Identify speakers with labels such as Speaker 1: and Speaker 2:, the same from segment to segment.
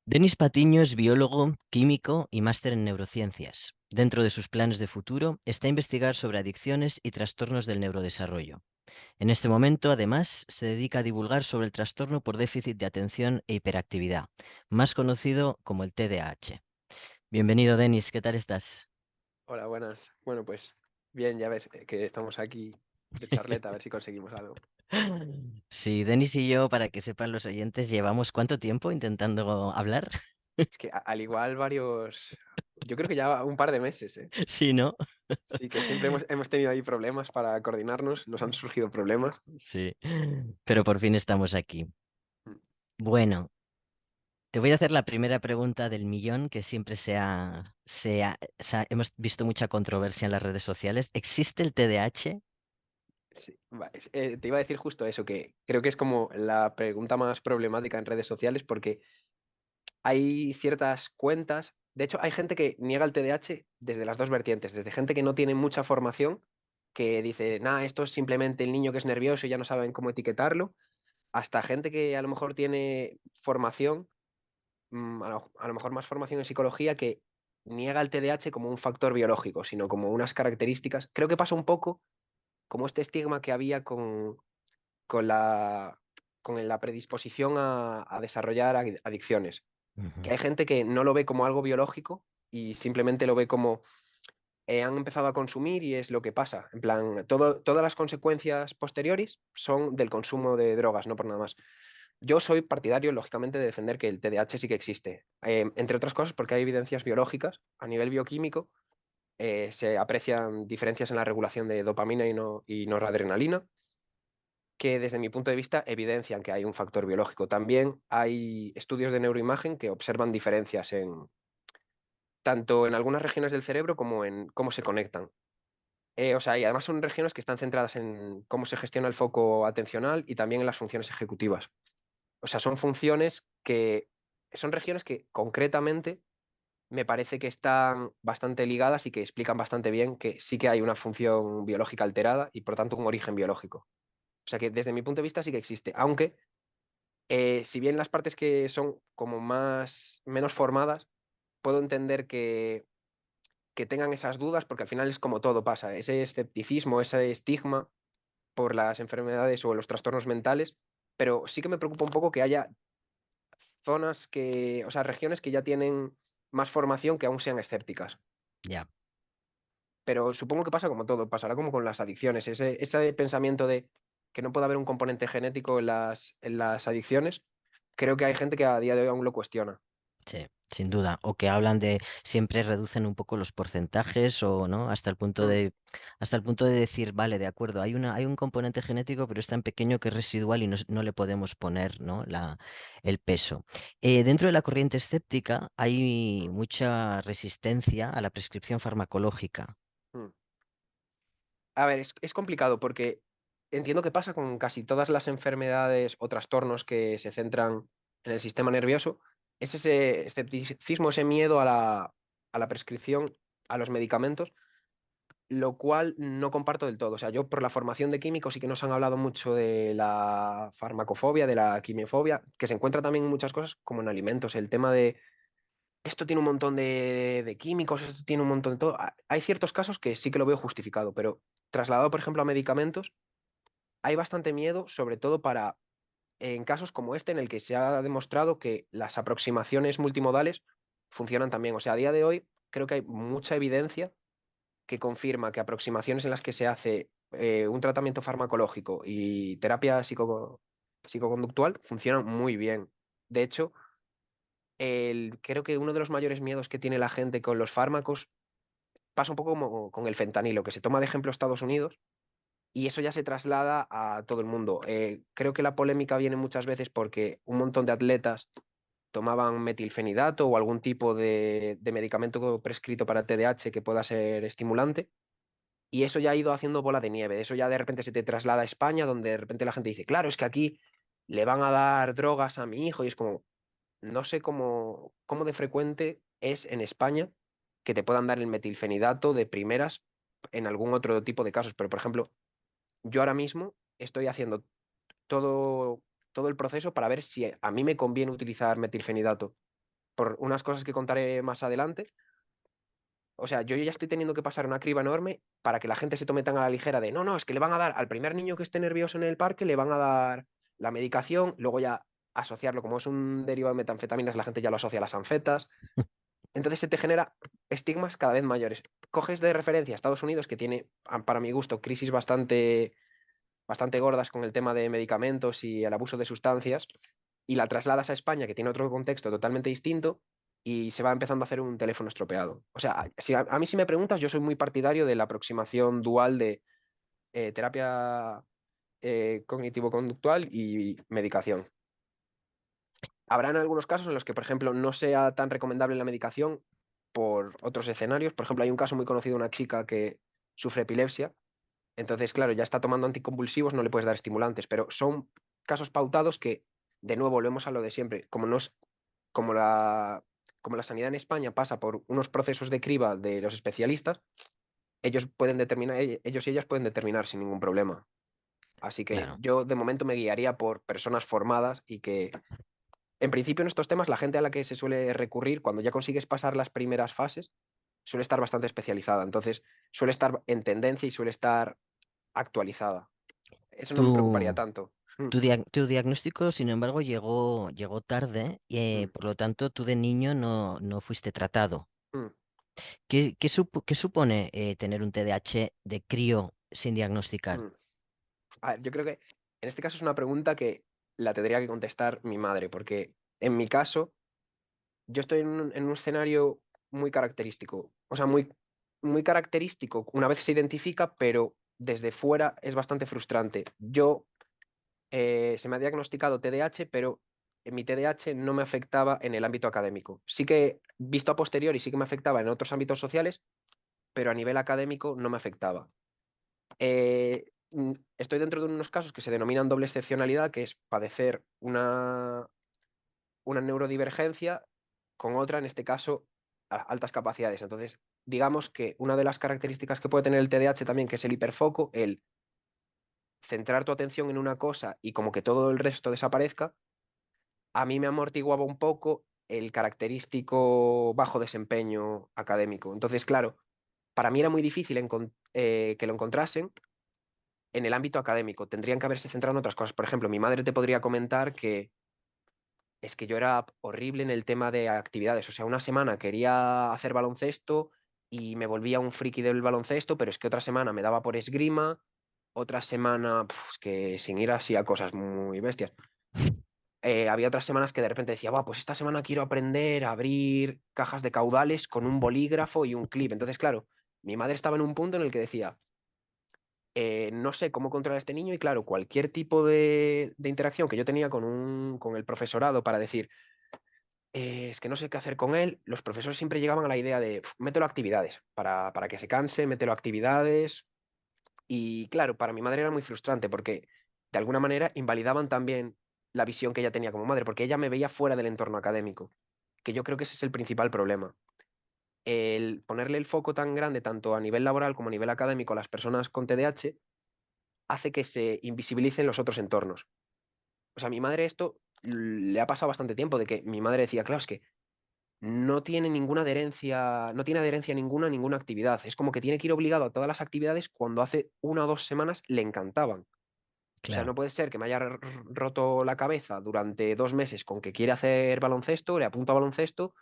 Speaker 1: Denis Patiño es biólogo, químico y máster en neurociencias. Dentro de sus planes de futuro está investigar sobre adicciones y trastornos del neurodesarrollo. En este momento, además, se dedica a divulgar sobre el trastorno por déficit de atención e hiperactividad, más conocido como el TDAH. Bienvenido, Denis, ¿qué tal estás?
Speaker 2: Hola, buenas. Bueno, pues bien, ya ves que estamos aquí de charleta, a ver si conseguimos algo.
Speaker 1: Sí, Denis y yo, para que sepan los oyentes, llevamos ¿cuánto tiempo intentando hablar?
Speaker 2: Es que al igual yo creo que ya un par de meses, ¿eh?
Speaker 1: Sí, ¿no?
Speaker 2: Sí, que siempre hemos tenido ahí problemas para coordinarnos, nos han surgido problemas.
Speaker 1: Sí, pero por fin estamos aquí.
Speaker 2: Mm.
Speaker 1: Bueno, te voy a hacer la primera pregunta del millón que siempre hemos visto mucha controversia en las redes sociales. ¿Existe el TDAH?
Speaker 2: Sí, te iba a decir justo eso, que creo que es como la pregunta más problemática en redes sociales porque hay ciertas cuentas, de hecho hay gente que niega el TDAH desde las dos vertientes, desde gente que no tiene mucha formación, que dice, nada, esto es simplemente el niño que es nervioso y ya no saben cómo etiquetarlo, hasta gente que a lo mejor tiene formación, a lo mejor más formación en psicología, que niega el TDAH como un factor biológico, sino como unas características. Creo que pasa un poco como este estigma que había con la, con la predisposición a desarrollar adicciones,
Speaker 1: Ujú.
Speaker 2: que hay gente que no lo ve como algo biológico y simplemente lo ve como han empezado a consumir y es lo que pasa. En plan, todas las consecuencias posteriores son del consumo de drogas, no por nada más. Yo soy partidario, lógicamente, de defender que el TDAH sí que existe, entre otras cosas porque hay evidencias biológicas a nivel bioquímico. Se aprecian diferencias en la regulación de dopamina y noradrenalina, que desde mi punto de vista evidencian que hay un factor biológico. También hay estudios de neuroimagen que observan diferencias tanto en algunas regiones del cerebro como en cómo se conectan. O sea, y además son regiones que están centradas en cómo se gestiona el foco atencional y también en las funciones ejecutivas. O sea, son regiones que concretamente me parece que están bastante ligadas y que explican bastante bien que sí que hay una función biológica alterada y por tanto un origen biológico. O sea que desde mi punto de vista sí que existe, aunque si bien las partes que son como menos formadas, puedo entender que tengan esas dudas porque al final es como todo pasa, ese escepticismo, ese estigma por las enfermedades o los trastornos mentales, pero sí que me preocupa un poco que haya o sea, regiones que ya tienen más formación que aún sean escépticas.
Speaker 1: Ya.
Speaker 2: Pero supongo que pasa como todo, pasará como con las adicciones, ese pensamiento de que no puede haber un componente genético en las adicciones, creo que hay gente que a día de hoy aún lo cuestiona.
Speaker 1: Sí, sin duda. O que hablan de siempre reducen un poco los porcentajes o no,
Speaker 2: Mm.
Speaker 1: hasta el punto de decir, vale, de acuerdo, hay un componente genético, pero es tan pequeño que es residual y no le podemos poner, ¿no? El peso. Dentro de la corriente escéptica hay mucha resistencia a la prescripción farmacológica.
Speaker 2: Mm. A ver, es complicado porque entiendo que pasa con casi todas las enfermedades o trastornos que se centran en el sistema nervioso, es ese escepticismo, ese miedo a la prescripción, a los medicamentos, lo cual no comparto del todo. O sea, yo por la formación de químicos sí que nos han hablado mucho de la farmacofobia, de la quimiofobia, que se encuentra también en muchas cosas, como en alimentos. El tema de esto tiene un montón de químicos, esto tiene un montón de todo. Hay ciertos casos que sí que lo veo justificado, pero trasladado, por ejemplo, a medicamentos, hay bastante miedo, sobre todo en casos como este, en el que se ha demostrado que las aproximaciones multimodales funcionan también. O sea, a día de hoy creo que hay mucha evidencia que confirma que aproximaciones en las que se hace un tratamiento farmacológico y terapia psicoconductual funcionan muy bien. De hecho, creo que uno de los mayores miedos que tiene la gente con los fármacos pasa un poco como con el fentanilo, que se toma de ejemplo Estados Unidos y eso ya se traslada a todo el mundo. Creo que la polémica viene muchas veces porque un montón de atletas tomaban metilfenidato o algún tipo de medicamento prescrito para TDAH que pueda ser estimulante. Y eso ya ha ido haciendo bola de nieve. Eso ya de repente se te traslada a España, donde de repente la gente dice, claro, es que aquí le van a dar drogas a mi hijo. Y es como, no sé cómo de frecuente es en España que te puedan dar el metilfenidato de primeras en algún otro tipo de casos. Pero, por ejemplo, yo ahora mismo estoy haciendo todo, todo el proceso para ver si a mí me conviene utilizar metilfenidato. por unas cosas que contaré más adelante. O sea, yo ya estoy teniendo que pasar una criba enorme para que la gente se tome tan a la ligera de, no, no, es que le van a dar al primer niño que esté nervioso en el parque, le van a dar la medicación, luego ya asociarlo, como es un derivado de metanfetaminas, la gente ya lo asocia a las anfetas. Entonces se te genera estigmas cada vez mayores. Coges de referencia a Estados Unidos, que tiene, para mi gusto, crisis bastante gordas con el tema de medicamentos y el abuso de sustancias, y la trasladas a España, que tiene otro contexto totalmente distinto, y se va empezando a hacer un teléfono estropeado. O sea, si a mí si me preguntas, yo soy muy partidario de la aproximación dual de terapia cognitivo-conductual y medicación. Habrán algunos casos en los que, por ejemplo, no sea tan recomendable la medicación por otros escenarios. Por ejemplo, hay un caso muy conocido de una chica que sufre epilepsia. Entonces, claro, ya está tomando anticonvulsivos, no le puedes dar estimulantes, pero son casos pautados que, de nuevo, volvemos a lo de siempre. Como no es, como la sanidad en España pasa por unos procesos de criba de los especialistas, ellos pueden determinar, ellos y ellas pueden determinar sin ningún problema. Así que
Speaker 1: Claro.
Speaker 2: yo de momento me guiaría por personas formadas y que, en principio, en estos temas, la gente a la que se suele recurrir cuando ya consigues pasar las primeras fases suele estar bastante especializada. Entonces, suele estar en tendencia y suele estar actualizada. Eso no me preocuparía
Speaker 1: Tu,
Speaker 2: tanto. Mm,
Speaker 1: tu diagnóstico, sin embargo, llegó tarde y
Speaker 2: mm,
Speaker 1: por lo tanto tú de niño no fuiste tratado.
Speaker 2: mm,
Speaker 1: ¿Qué supone tener un TDAH de crío sin diagnosticar?
Speaker 2: mm. A ver, yo creo que en este caso es una pregunta que la tendría que contestar mi madre, porque en mi caso yo estoy en un escenario muy característico, o sea, muy característico. Una vez se identifica, pero desde fuera es bastante frustrante. Se me ha diagnosticado TDAH, pero mi TDAH no me afectaba en el ámbito académico. Sí que, visto a posteriori, sí que me afectaba en otros ámbitos sociales, pero a nivel académico no me afectaba. Estoy dentro de unos casos que se denominan doble excepcionalidad, que es padecer una neurodivergencia con otra, en este caso, altas capacidades. Entonces, digamos que una de las características que puede tener el TDAH también, que es el hiperfoco, el centrar tu atención en una cosa y como que todo el resto desaparezca, a mí me amortiguaba un poco el característico bajo desempeño académico. Entonces, claro, para mí era muy difícil que lo encontrasen en el ámbito académico. Tendrían que haberse centrado en otras cosas. Por ejemplo, mi madre te podría comentar que es que yo era horrible en el tema de actividades. O sea, una semana quería hacer baloncesto y me volvía un friki del baloncesto, pero es que otra semana me daba por esgrima, otra semana, es que sin ir así a cosas muy bestias. Había otras semanas que de repente decía, va, pues esta semana quiero aprender a abrir cajas de caudales con un bolígrafo y un clip. Entonces, claro, mi madre estaba en un punto en el que decía, no sé cómo controlar a este niño y claro, cualquier tipo de interacción que yo tenía con el profesorado para decir, es que no sé qué hacer con él, los profesores siempre llegaban a la idea de, mételo a actividades, para que se canse, mételo a actividades. Y claro, para mi madre era muy frustrante porque de alguna manera invalidaban también la visión que ella tenía como madre, porque ella me veía fuera del entorno académico, que yo creo que ese es el principal problema. El ponerle el foco tan grande, tanto a nivel laboral como a nivel académico, a las personas con TDAH, hace que se invisibilicen los otros entornos. O sea, a mi madre esto le ha pasado bastante tiempo, de que mi madre decía, claro, es que no tiene ninguna adherencia, no tiene adherencia ninguna a ninguna actividad. Es como que tiene que ir obligado a todas las actividades cuando hace 1 o 2 semanas le encantaban. O sea,
Speaker 1: Claro.
Speaker 2: no puede ser que me haya roto la cabeza durante 2 meses con que quiere hacer baloncesto, le apunto a baloncesto,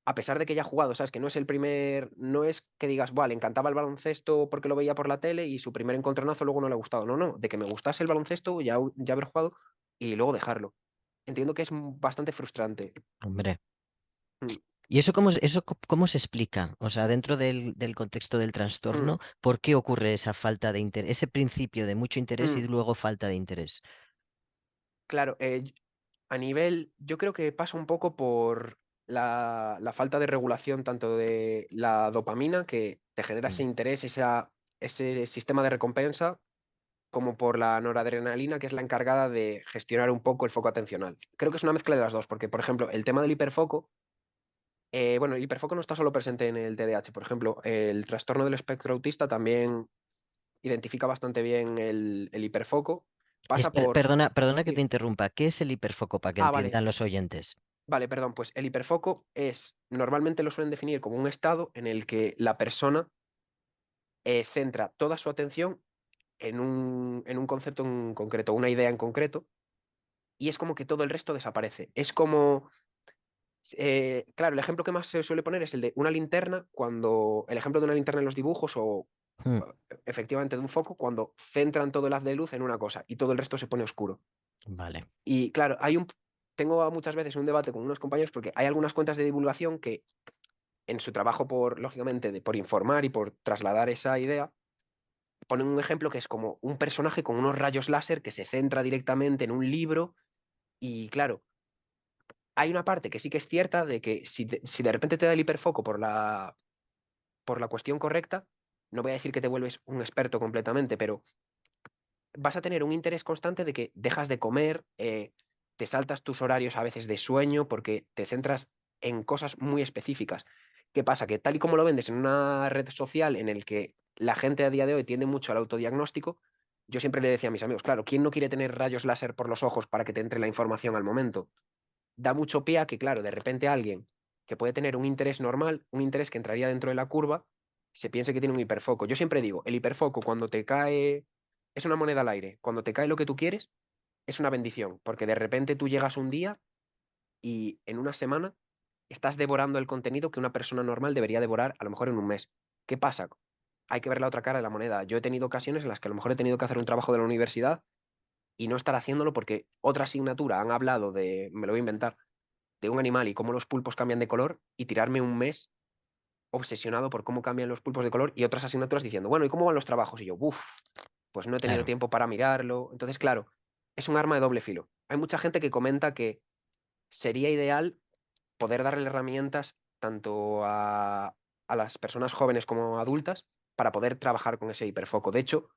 Speaker 2: a pesar de que ya ha jugado, ¿sabes? Que no es el primer, no es que digas, vale, le encantaba el baloncesto porque lo veía por la tele y su primer encontronazo luego no le ha gustado. No, no, de que me gustase el baloncesto, ya haber jugado y luego dejarlo. Entiendo que es bastante frustrante.
Speaker 1: Hombre.
Speaker 2: Mm,
Speaker 1: ¿Y cómo se explica? O sea, dentro del contexto del
Speaker 2: mm,
Speaker 1: trastorno, ¿por qué ocurre esa falta de interés, ese principio de mucho interés y
Speaker 2: mm.
Speaker 1: luego falta de interés?
Speaker 2: Claro, a nivel, yo creo que pasa un poco por la falta de regulación tanto de la dopamina, que te genera ese
Speaker 1: Mm.
Speaker 2: interés, ese sistema de recompensa, como por la noradrenalina, que es la encargada de gestionar un poco el foco atencional. Creo que es una mezcla de las dos, porque, por ejemplo, el tema del hiperfoco, bueno, el hiperfoco no está solo presente en el TDAH, por ejemplo, el trastorno del espectro autista también identifica bastante bien el hiperfoco. Pasa por...
Speaker 1: Perdona que te
Speaker 2: Sí.
Speaker 1: interrumpa. ¿Qué es el hiperfoco para que
Speaker 2: Ah, vale.
Speaker 1: entiendan los oyentes?
Speaker 2: Vale, perdón, pues el hiperfoco es, normalmente lo suelen definir como un estado en el que la persona centra toda su atención en un concepto en concreto, una idea en concreto, y es como que todo el resto desaparece. Es como, claro, el ejemplo que más se suele poner es el de una linterna, cuando, el ejemplo de una linterna en los dibujos o
Speaker 1: Mm,
Speaker 2: efectivamente de un foco, cuando centran todo el haz de luz en una cosa y todo el resto se pone oscuro.
Speaker 1: vale.
Speaker 2: Y claro, tengo muchas veces un debate con unos compañeros porque hay algunas cuentas de divulgación que en su trabajo por, lógicamente, por informar y por trasladar esa idea, ponen un ejemplo que es como un personaje con unos rayos láser que se centra directamente en un libro y claro, hay una parte que sí que es cierta de que si de repente te da el hiperfoco por la cuestión correcta, no voy a decir que te vuelves un experto completamente, pero vas a tener un interés constante de que dejas de comer, te saltas tus horarios a veces de sueño porque te centras en cosas muy específicas. ¿Qué pasa? Que tal y como lo vendes en una red social en el que la gente a día de hoy tiende mucho al autodiagnóstico, yo siempre le decía a mis amigos, claro, ¿quién no quiere tener rayos láser por los ojos para que te entre la información al momento? Da mucho pie a que, claro, de repente alguien que puede tener un interés normal, un interés que entraría dentro de la curva, se piense que tiene un hiperfoco. Yo siempre digo, el hiperfoco cuando te cae es una moneda al aire. Cuando te cae lo que tú quieres, es una bendición, porque de repente tú llegas un día y en una semana estás devorando el contenido que una persona normal debería devorar a lo mejor en un mes. ¿Qué pasa? Hay que ver la otra cara de la moneda. Yo he tenido ocasiones en las que a lo mejor he tenido que hacer un trabajo de la universidad y no estar haciéndolo porque otra asignatura han hablado de, me lo voy a inventar, de un animal y cómo los pulpos cambian de color y tirarme un mes obsesionado por cómo cambian los pulpos de color y otras asignaturas diciendo, bueno, ¿y cómo van los trabajos? Y yo, uff, pues no he tenido
Speaker 1: Claro.
Speaker 2: tiempo para mirarlo. Entonces, claro, es un arma de doble filo. Hay mucha gente que comenta que sería ideal poder darle herramientas tanto a las personas jóvenes como adultas para poder trabajar con ese hiperfoco. De hecho,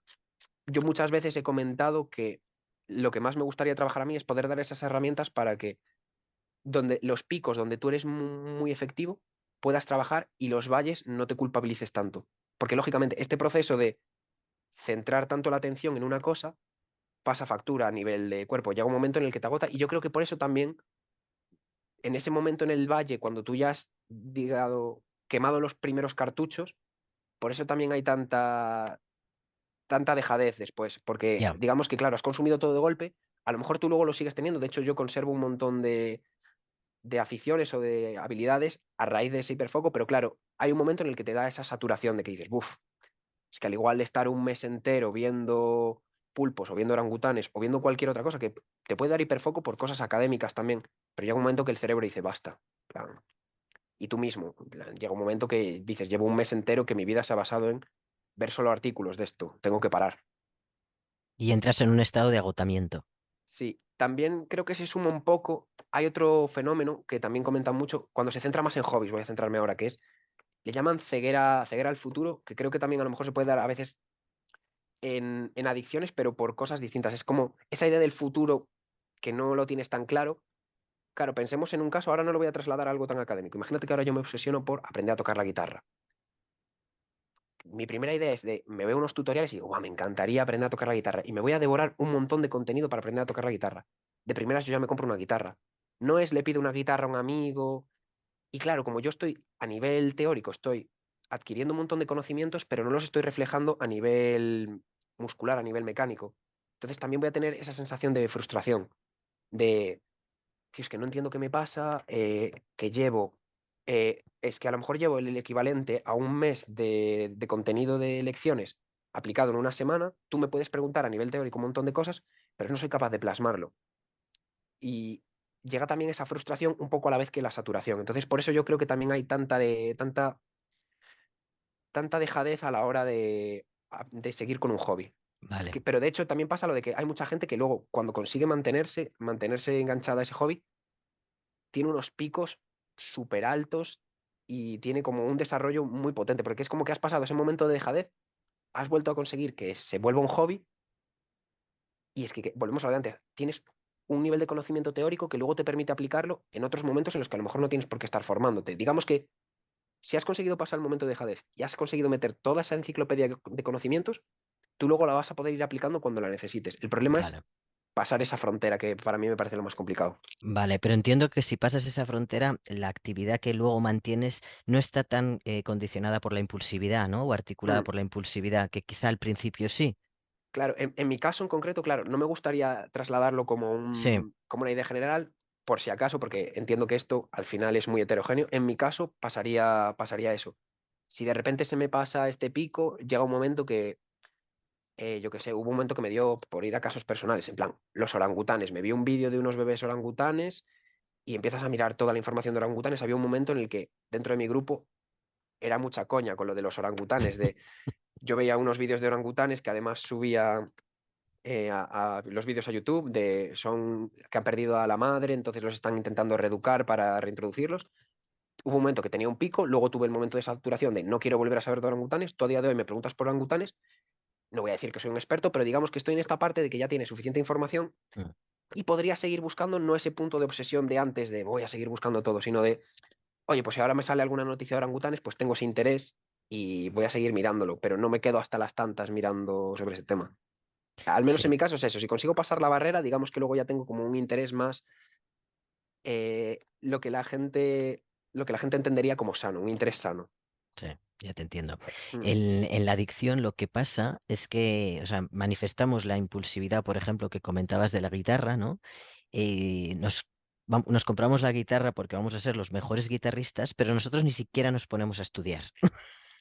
Speaker 2: yo muchas veces he comentado que lo que más me gustaría trabajar a mí es poder dar esas herramientas para que donde los picos donde tú eres muy efectivo puedas trabajar y los valles no te culpabilices tanto. Porque lógicamente este proceso de centrar tanto la atención en una cosa pasa factura a nivel de cuerpo. Llega un momento en el que te agota y yo creo que por eso también en ese momento en el valle, cuando tú ya has quemado los primeros cartuchos, por eso también hay tanta dejadez después, porque
Speaker 1: Ya.
Speaker 2: digamos que claro, has consumido todo de golpe, a lo mejor tú luego lo sigues teniendo, de hecho yo conservo un montón de aficiones o de habilidades a raíz de ese hiperfoco, pero claro, hay un momento en el que te da esa saturación de que dices, buf, es que al igual de estar un mes entero viendo pulpos o viendo orangutanes o viendo cualquier otra cosa que te puede dar hiperfoco por cosas académicas también, pero llega un momento que el cerebro dice, basta. En plan, y tú mismo, en plan, llega un momento que dices, llevo un mes entero que mi vida se ha basado en ver solo artículos de esto, tengo que parar.
Speaker 1: Y entras en un estado de agotamiento.
Speaker 2: Sí, también creo que se suma un poco, hay otro fenómeno que también comentan mucho, cuando se centra más en hobbies, voy a centrarme ahora, que es, le llaman ceguera al futuro, que creo que también a lo mejor se puede dar a veces en adicciones, pero por cosas distintas. Es como esa idea del futuro que no lo tienes tan claro. Claro, pensemos en un caso, ahora no lo voy a trasladar a algo tan académico. Imagínate que ahora yo me obsesiono por aprender a tocar la guitarra. Mi primera idea es de, me veo unos tutoriales y digo, "Guau, me encantaría aprender a tocar la guitarra". Y me voy a devorar un montón de contenido para aprender a tocar la guitarra. De primeras yo ya me compro una guitarra. No es le pido una guitarra a un amigo. Y claro, como yo estoy a nivel teórico, estoy adquiriendo un montón de conocimientos, pero no los estoy reflejando a nivel muscular, a nivel mecánico. Entonces también voy a tener esa sensación de frustración, de, "Tío, es que no entiendo qué me pasa, que llevo, es que a lo mejor llevo el equivalente a un mes de contenido de lecciones aplicado en una semana, tú me puedes preguntar a nivel teórico un montón de cosas, pero no soy capaz de plasmarlo". Y llega también esa frustración un poco a la vez que la saturación. Entonces, por eso yo creo que también hay tanta dejadez a la hora de seguir con un hobby.
Speaker 1: Vale.
Speaker 2: Pero de hecho también pasa lo de que hay mucha gente que luego, cuando consigue mantenerse enganchada a ese hobby, tiene unos picos súper altos y tiene como un desarrollo muy potente, porque es como que has pasado ese momento de dejadez, has vuelto a conseguir que se vuelva un hobby y es que volvemos a lo de antes, tienes un nivel de conocimiento teórico que luego te permite aplicarlo en otros momentos en los que a lo mejor no tienes por qué estar formándote. Digamos que si has conseguido pasar el momento de dejadez y has conseguido meter toda esa enciclopedia de conocimientos, tú luego la vas a poder ir aplicando cuando la necesites. El problema es
Speaker 1: Claro.
Speaker 2: pasar esa frontera, que para mí me parece lo más complicado.
Speaker 1: Vale, pero entiendo que si pasas esa frontera, la actividad que luego mantienes no está tan condicionada por la impulsividad, ¿no? O articulada
Speaker 2: Mm,
Speaker 1: por la impulsividad, que quizá al principio sí.
Speaker 2: claro, en mi caso en concreto, claro, no me gustaría trasladarlo como
Speaker 1: Sí,
Speaker 2: como una idea general, por si acaso, porque entiendo que esto al final es muy heterogéneo. En mi caso pasaría eso. Si de repente se me pasa este pico, llega un momento que, yo qué sé, hubo un momento que me dio por ir a casos personales, en plan, los orangutanes. Me vi un vídeo de unos bebés orangutanes y empiezas a mirar toda la información de orangutanes. Había un momento en el que dentro de mi grupo era mucha coña con lo de los orangutanes, de yo veía unos vídeos de orangutanes que además subía a los vídeos a YouTube de son que han perdido a la madre, entonces los están intentando reeducar para reintroducirlos. Hubo un momento que tenía un pico, luego tuve el momento de saturación de no quiero volver a saber de orangutanes. Tú a día de hoy me preguntas por orangutanes, no voy a decir que soy un experto, pero digamos que estoy en esta parte de que ya tiene suficiente información
Speaker 1: mm,
Speaker 2: y podría seguir buscando, no ese punto de obsesión de antes de voy a seguir buscando todo, sino de, oye, pues si ahora me sale alguna noticia de orangutanes, pues tengo ese interés y voy a seguir mirándolo, pero no me quedo hasta las tantas mirando sobre ese tema. Al menos en
Speaker 1: sí,
Speaker 2: mi caso es eso. Si consigo pasar la barrera, digamos que luego ya tengo como un interés más, lo que la gente entendería como sano, un interés sano.
Speaker 1: sí, ya te entiendo.
Speaker 2: Mm,
Speaker 1: En la adicción lo que pasa es que, o sea, manifestamos la impulsividad, por ejemplo, que comentabas de la guitarra, ¿no? Nos compramos la guitarra porque vamos a ser los mejores guitarristas, pero nosotros ni siquiera nos ponemos a estudiar.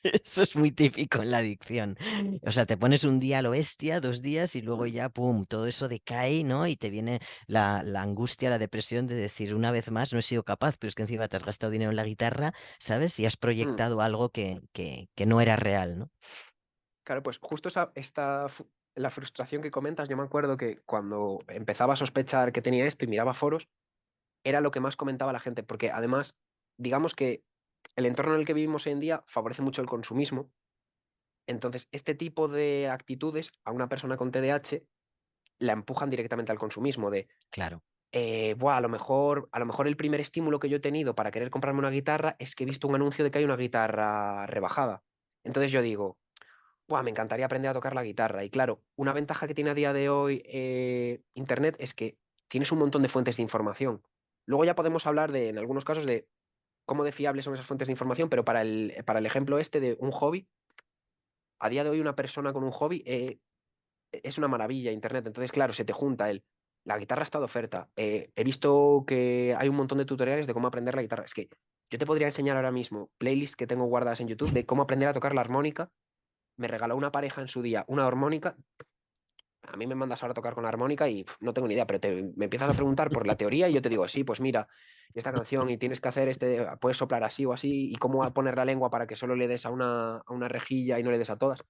Speaker 1: Eso es muy típico en la adicción. O sea, te pones un día a lo bestia, 2 días y luego
Speaker 2: mm,
Speaker 1: ya, pum, todo eso decae, ¿no? Y te viene la angustia, la depresión de decir, una vez más, no he sido capaz, pero es que encima te has gastado dinero en la guitarra, ¿sabes? Y has
Speaker 2: mm.
Speaker 1: proyectado algo que no era real, ¿no?
Speaker 2: Claro, pues justo la frustración que comentas, yo me acuerdo que cuando empezaba a sospechar que tenía esto y miraba foros, era lo que más comentaba la gente, porque además, digamos que el entorno en el que vivimos hoy en día favorece mucho el consumismo. Entonces, este tipo de actitudes a una persona con TDAH la empujan directamente al consumismo, de
Speaker 1: Claro,
Speaker 2: buah, a lo mejor el primer estímulo que yo he tenido para querer comprarme una guitarra es que he visto un anuncio de que hay una guitarra rebajada. Entonces yo digo, buah, me encantaría aprender a tocar la guitarra. Y claro, una ventaja que tiene a día de hoy Internet es que tienes un montón de fuentes de información. Luego ya podemos hablar de, en algunos casos, de cómo de fiables son esas fuentes de información, pero para el ejemplo este de un hobby, a día de hoy una persona con un hobby es una maravilla Internet. Entonces, claro, se te junta la guitarra está de oferta. He visto que hay un montón de tutoriales de cómo aprender la guitarra. Es que yo te podría enseñar ahora mismo playlists que tengo guardadas en YouTube de cómo aprender a tocar la armónica. Me regaló una pareja en su día una armónica. A mí me mandas ahora a tocar con la armónica y no tengo ni idea, pero me empiezas a preguntar por la teoría y yo te digo, sí, pues mira, esta canción y tienes que hacer puedes soplar así o así y cómo poner la lengua para que solo le des a una rejilla y no le des a todas.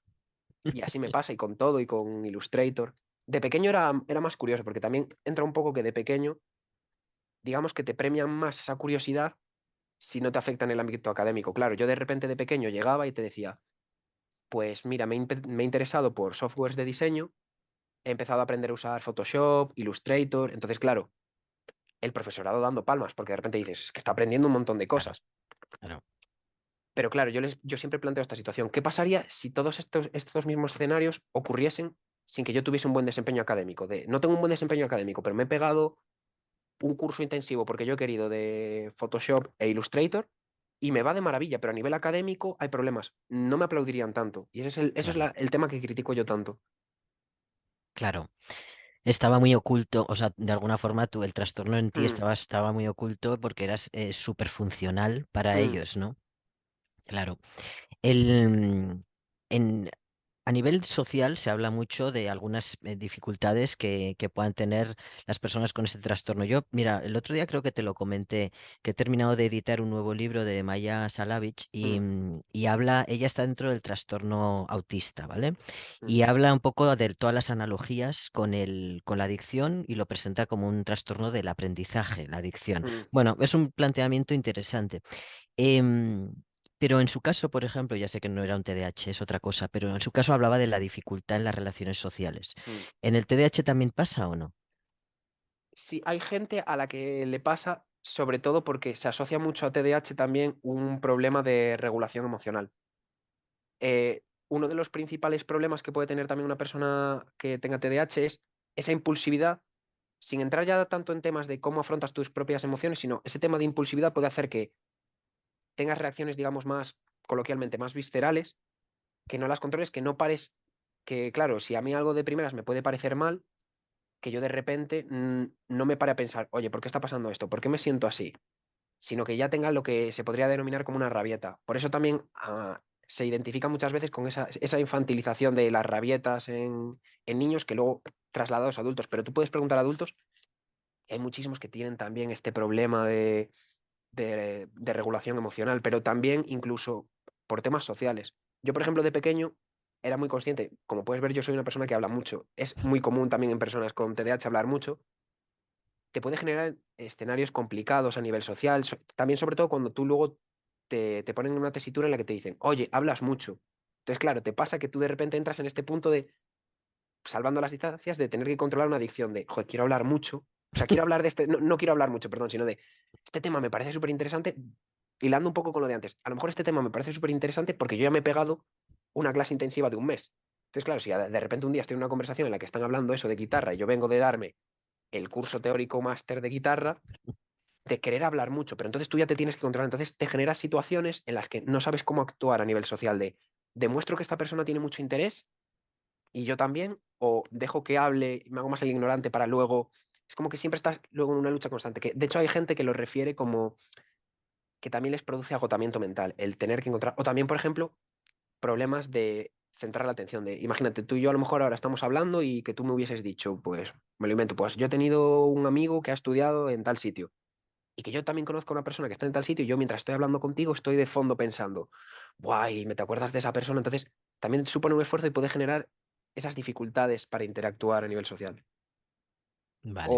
Speaker 2: Y así me pasa, y con todo, y con Illustrator. De pequeño era más curioso, porque también entra un poco que de pequeño, digamos que te premian más esa curiosidad si no te afecta en el ámbito académico. Claro, yo de repente de pequeño llegaba y te decía, pues mira, me he interesado por softwares de diseño, he empezado a aprender a usar Photoshop, Illustrator, entonces claro, el profesorado dando palmas, porque de repente dices, es que está aprendiendo un montón de
Speaker 1: claro,
Speaker 2: cosas.
Speaker 1: claro.
Speaker 2: Pero claro, yo siempre planteo esta situación. ¿Qué pasaría si todos estos mismos escenarios ocurriesen sin que yo tuviese un buen desempeño académico? No tengo un buen desempeño académico, pero me he pegado un curso intensivo porque yo he querido de Photoshop e Illustrator y me va de maravilla, pero a nivel académico hay problemas. No me aplaudirían tanto. Y ese es
Speaker 1: Claro,
Speaker 2: el tema que critico yo tanto.
Speaker 1: claro. Estaba muy oculto, o sea, de alguna forma tú, el trastorno en ti
Speaker 2: Mm,
Speaker 1: estaba muy oculto porque eras súper funcional para
Speaker 2: mm,
Speaker 1: ellos, ¿no? Claro. El, en, a nivel social se habla mucho de algunas dificultades que puedan tener las personas con este trastorno. Yo, mira, el otro día creo que te lo comenté, que he terminado de editar un nuevo libro de Maya Salavich y,
Speaker 2: mm,
Speaker 1: y habla, ella está dentro del trastorno autista, ¿vale?
Speaker 2: mm,
Speaker 1: Y habla un poco de todas las analogías con la adicción y lo presenta como un trastorno del aprendizaje, la adicción.
Speaker 2: mm.
Speaker 1: Bueno, es un planteamiento interesante. Em, pero en su caso, por ejemplo, ya sé que no era un TDAH, es otra cosa, pero en su caso hablaba de la dificultad en las relaciones sociales.
Speaker 2: Mm.
Speaker 1: ¿En el TDAH también pasa o no?
Speaker 2: Sí, hay gente a la que le pasa, sobre todo porque se asocia mucho a TDAH también un problema de regulación emocional. Uno de los principales problemas que puede tener también una persona que tenga TDAH es esa impulsividad, sin entrar ya tanto en temas de cómo afrontas tus propias emociones, sino ese tema de impulsividad puede hacer que tengas reacciones, digamos, más coloquialmente, más viscerales, que no las controles, que no pares, que claro, si a mí algo de primeras me puede parecer mal, que yo de repente no me pare a pensar, oye, ¿por qué está pasando esto? ¿Por qué me siento así? Sino que ya tenga lo que se podría denominar como una rabieta. Por eso también se identifica muchas veces con esa infantilización de las rabietas en niños que luego trasladados a adultos. Pero tú puedes preguntar a adultos, y hay muchísimos que tienen también este problema de regulación emocional, pero también incluso por temas sociales. Yo, por ejemplo, de pequeño era muy consciente, como puedes ver, yo soy una persona que habla mucho. Es muy común también en personas con TDAH hablar mucho. Te puede generar escenarios complicados a nivel social, también sobre todo cuando tú luego te ponen en una tesitura en la que te dicen, oye, hablas mucho. Entonces, claro, te pasa que tú de repente entras en este punto de, salvando las distancias, de tener que controlar una adicción de, joder, quiero hablar mucho. O sea, quiero hablar de este, no, no quiero hablar mucho, perdón, sino de, este tema me parece súper interesante, hilando un poco con lo de antes. A lo mejor este tema me parece súper interesante porque yo ya me he pegado una clase intensiva de un mes. Entonces, claro, si de repente un día estoy en una conversación en la que están hablando eso de guitarra y yo vengo de darme el curso teórico máster de guitarra, de querer hablar mucho, pero entonces tú ya te tienes que controlar. Entonces te generas situaciones en las que no sabes cómo actuar a nivel social de, demuestro que esta persona tiene mucho interés y yo también, o dejo que hable y me hago más el ignorante para luego. Es como que siempre estás luego en una lucha constante. Que, de hecho, hay gente que lo refiere como que también les produce agotamiento mental, el tener que encontrar. O también, por ejemplo, problemas de centrar la atención. De, imagínate, tú y yo a lo mejor ahora estamos hablando y que tú me hubieses dicho, pues, me lo invento, pues yo he tenido un amigo que ha estudiado en tal sitio y que yo también conozco a una persona que está en tal sitio y yo mientras estoy hablando contigo estoy de fondo pensando, guay, me te acuerdas de esa persona, entonces también supone un esfuerzo y puede generar esas dificultades para interactuar a nivel social.
Speaker 1: Vale.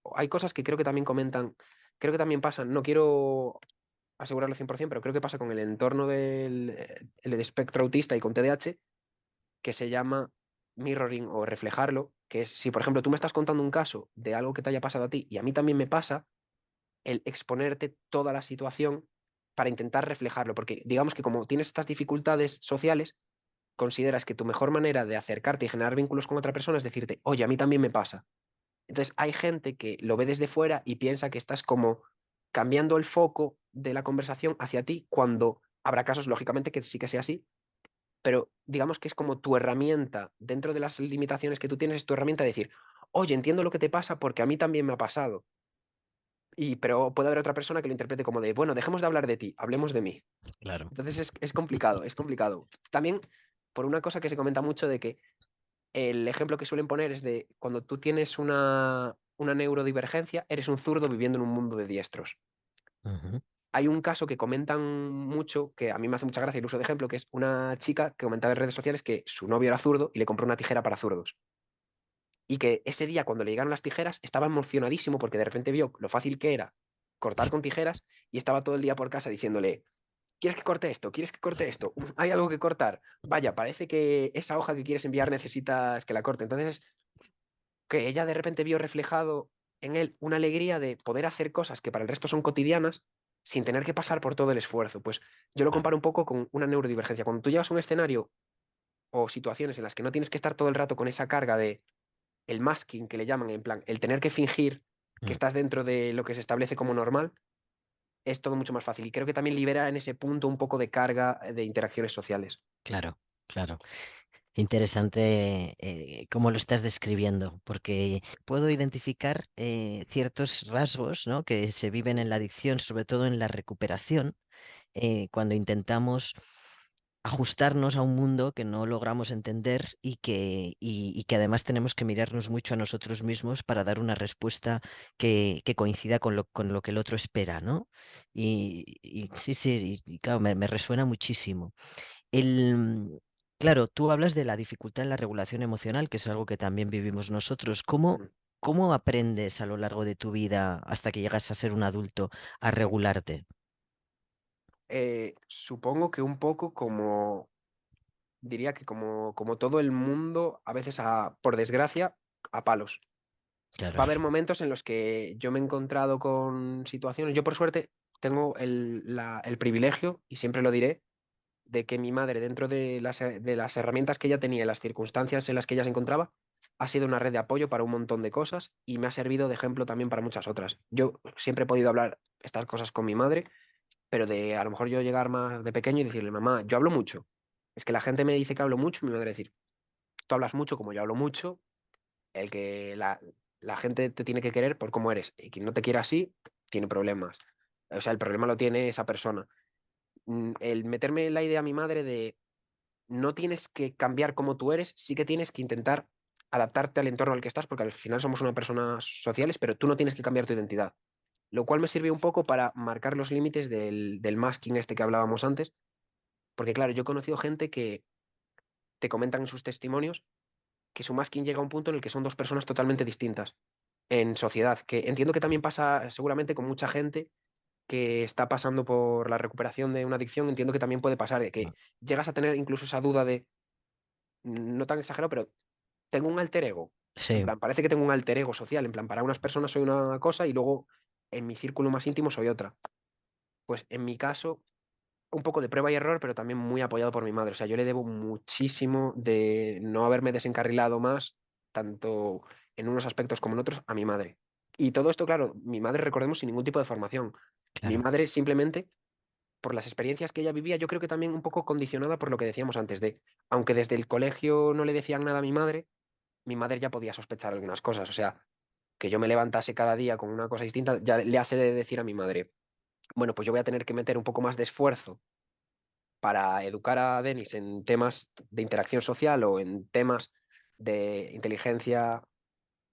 Speaker 2: O hay cosas que creo que también comentan, creo que también pasan, no quiero asegurarlo 100%, pero creo que pasa con el entorno el de espectro autista y con TDAH, que se llama mirroring o reflejarlo, que es si por ejemplo tú me estás contando un caso de algo que te haya pasado a ti y a mí también me pasa, el exponerte toda la situación para intentar reflejarlo, porque digamos que como tienes estas dificultades sociales, consideras que tu mejor manera de acercarte y generar vínculos con otra persona es decirte, oye, a mí también me pasa. Entonces hay gente que lo ve desde fuera y piensa que estás como cambiando el foco de la conversación hacia ti cuando habrá casos, lógicamente, que sí que sea así, pero digamos que es como tu herramienta, dentro de las limitaciones que tú tienes, es tu herramienta de decir, oye, entiendo lo que te pasa porque a mí también me ha pasado. Pero puede haber otra persona que lo interprete como de, bueno, dejemos de hablar de ti, hablemos de mí.
Speaker 1: Claro.
Speaker 2: Entonces es complicado, es complicado. También por una cosa que se comenta mucho de que el ejemplo que suelen poner es de cuando tú tienes una neurodivergencia, eres un zurdo viviendo en un mundo de diestros.
Speaker 1: Ujú.
Speaker 2: Hay un caso que comentan mucho, que a mí me hace mucha gracia el uso de ejemplo, que es una chica que comentaba en redes sociales que su novio era zurdo y le compró una tijera para zurdos. Y que ese día, cuando le llegaron las tijeras, estaba emocionadísimo porque de repente vio lo fácil que era cortar con tijeras y estaba todo el día por casa diciéndole, ¿quieres que corte esto? ¿Quieres que corte esto? ¿Hay algo que cortar? Vaya, parece que esa hoja que quieres enviar necesitas que la corte. Entonces, que ella de repente vio reflejado en él una alegría de poder hacer cosas que para el resto son cotidianas sin tener que pasar por todo el esfuerzo. Pues yo lo
Speaker 1: Claro.
Speaker 2: comparo un poco con una neurodivergencia. Cuando tú llegas a un escenario o situaciones en las que no tienes que estar todo el rato con esa carga de el masking que le llaman, en plan, el tener que fingir que
Speaker 1: Mm.
Speaker 2: estás dentro de lo que se establece como normal, es todo mucho más fácil. Y creo que también libera en ese punto un poco de carga de interacciones sociales.
Speaker 1: Claro, claro. Interesante cómo lo estás describiendo, porque puedo identificar ciertos rasgos, ¿no?, que se viven en la adicción, sobre todo en la recuperación, cuando intentamos ajustarnos a un mundo que no logramos entender y que además tenemos que mirarnos mucho a nosotros mismos para dar una respuesta que coincida con lo que el otro espera, ¿no? Y sí, sí, y claro, me resuena muchísimo. El, claro, tú hablas de la dificultad en la regulación emocional, que es algo que también vivimos nosotros.
Speaker 2: Mm.
Speaker 1: ¿Cómo aprendes a lo largo de tu vida hasta que llegas a ser un adulto a regularte?
Speaker 2: Supongo que un poco como, diría que como todo el mundo, a veces por desgracia, a palos.
Speaker 1: Claro.
Speaker 2: Va a haber momentos en los que yo me he encontrado con situaciones, yo por suerte tengo el privilegio, y siempre lo diré, de que mi madre, dentro de las herramientas que ella tenía, y las circunstancias en las que ella se encontraba, ha sido una red de apoyo para un montón de cosas y me ha servido de ejemplo también para muchas otras. Yo siempre he podido hablar estas cosas con mi madre, pero de a lo mejor yo llegar más de pequeño y decirle, mamá, yo hablo mucho. Es que la gente me dice que hablo mucho y mi madre decir, tú hablas mucho como yo hablo mucho, el que la gente te tiene que querer por cómo eres y quien no te quiere así tiene problemas. O sea, el problema lo tiene esa persona. El meterme la idea a mi madre de no tienes que cambiar como tú eres, sí que tienes que intentar adaptarte al entorno al que estás, porque al final somos unas personas sociales, pero tú no tienes que cambiar tu identidad. Lo cual me sirvió un poco para marcar los límites del masking este que hablábamos antes, porque claro, yo he conocido gente que te comentan en sus testimonios que su masking llega a un punto en el que son dos personas totalmente distintas en sociedad, que entiendo que también pasa seguramente con mucha gente que está pasando por la recuperación de una adicción, entiendo que también puede pasar, de que llegas a tener incluso esa duda de, no tan exagerado, pero tengo un alter ego. En
Speaker 1: Sí,
Speaker 2: plan, parece que tengo un alter ego social. En plan, para unas personas soy una cosa y luego en mi círculo más íntimo soy otra. Pues en mi caso, un poco de prueba y error, pero también muy apoyado por mi madre. O sea, yo le debo muchísimo de no haberme desencarrilado más, tanto en unos aspectos como en otros, a mi madre. Y todo esto, claro, mi madre, recordemos, sin ningún tipo de formación. Mi
Speaker 1: claro,
Speaker 2: madre simplemente, por las experiencias que ella vivía, yo creo que también un poco condicionada por lo que decíamos antes de, aunque desde el colegio no le decían nada a mi madre ya podía sospechar algunas cosas. O sea, que yo me levantase cada día con una cosa distinta, ya le hace de decir a mi madre, bueno, pues yo voy a tener que meter un poco más de esfuerzo para educar a Denis en temas de interacción social o en temas de inteligencia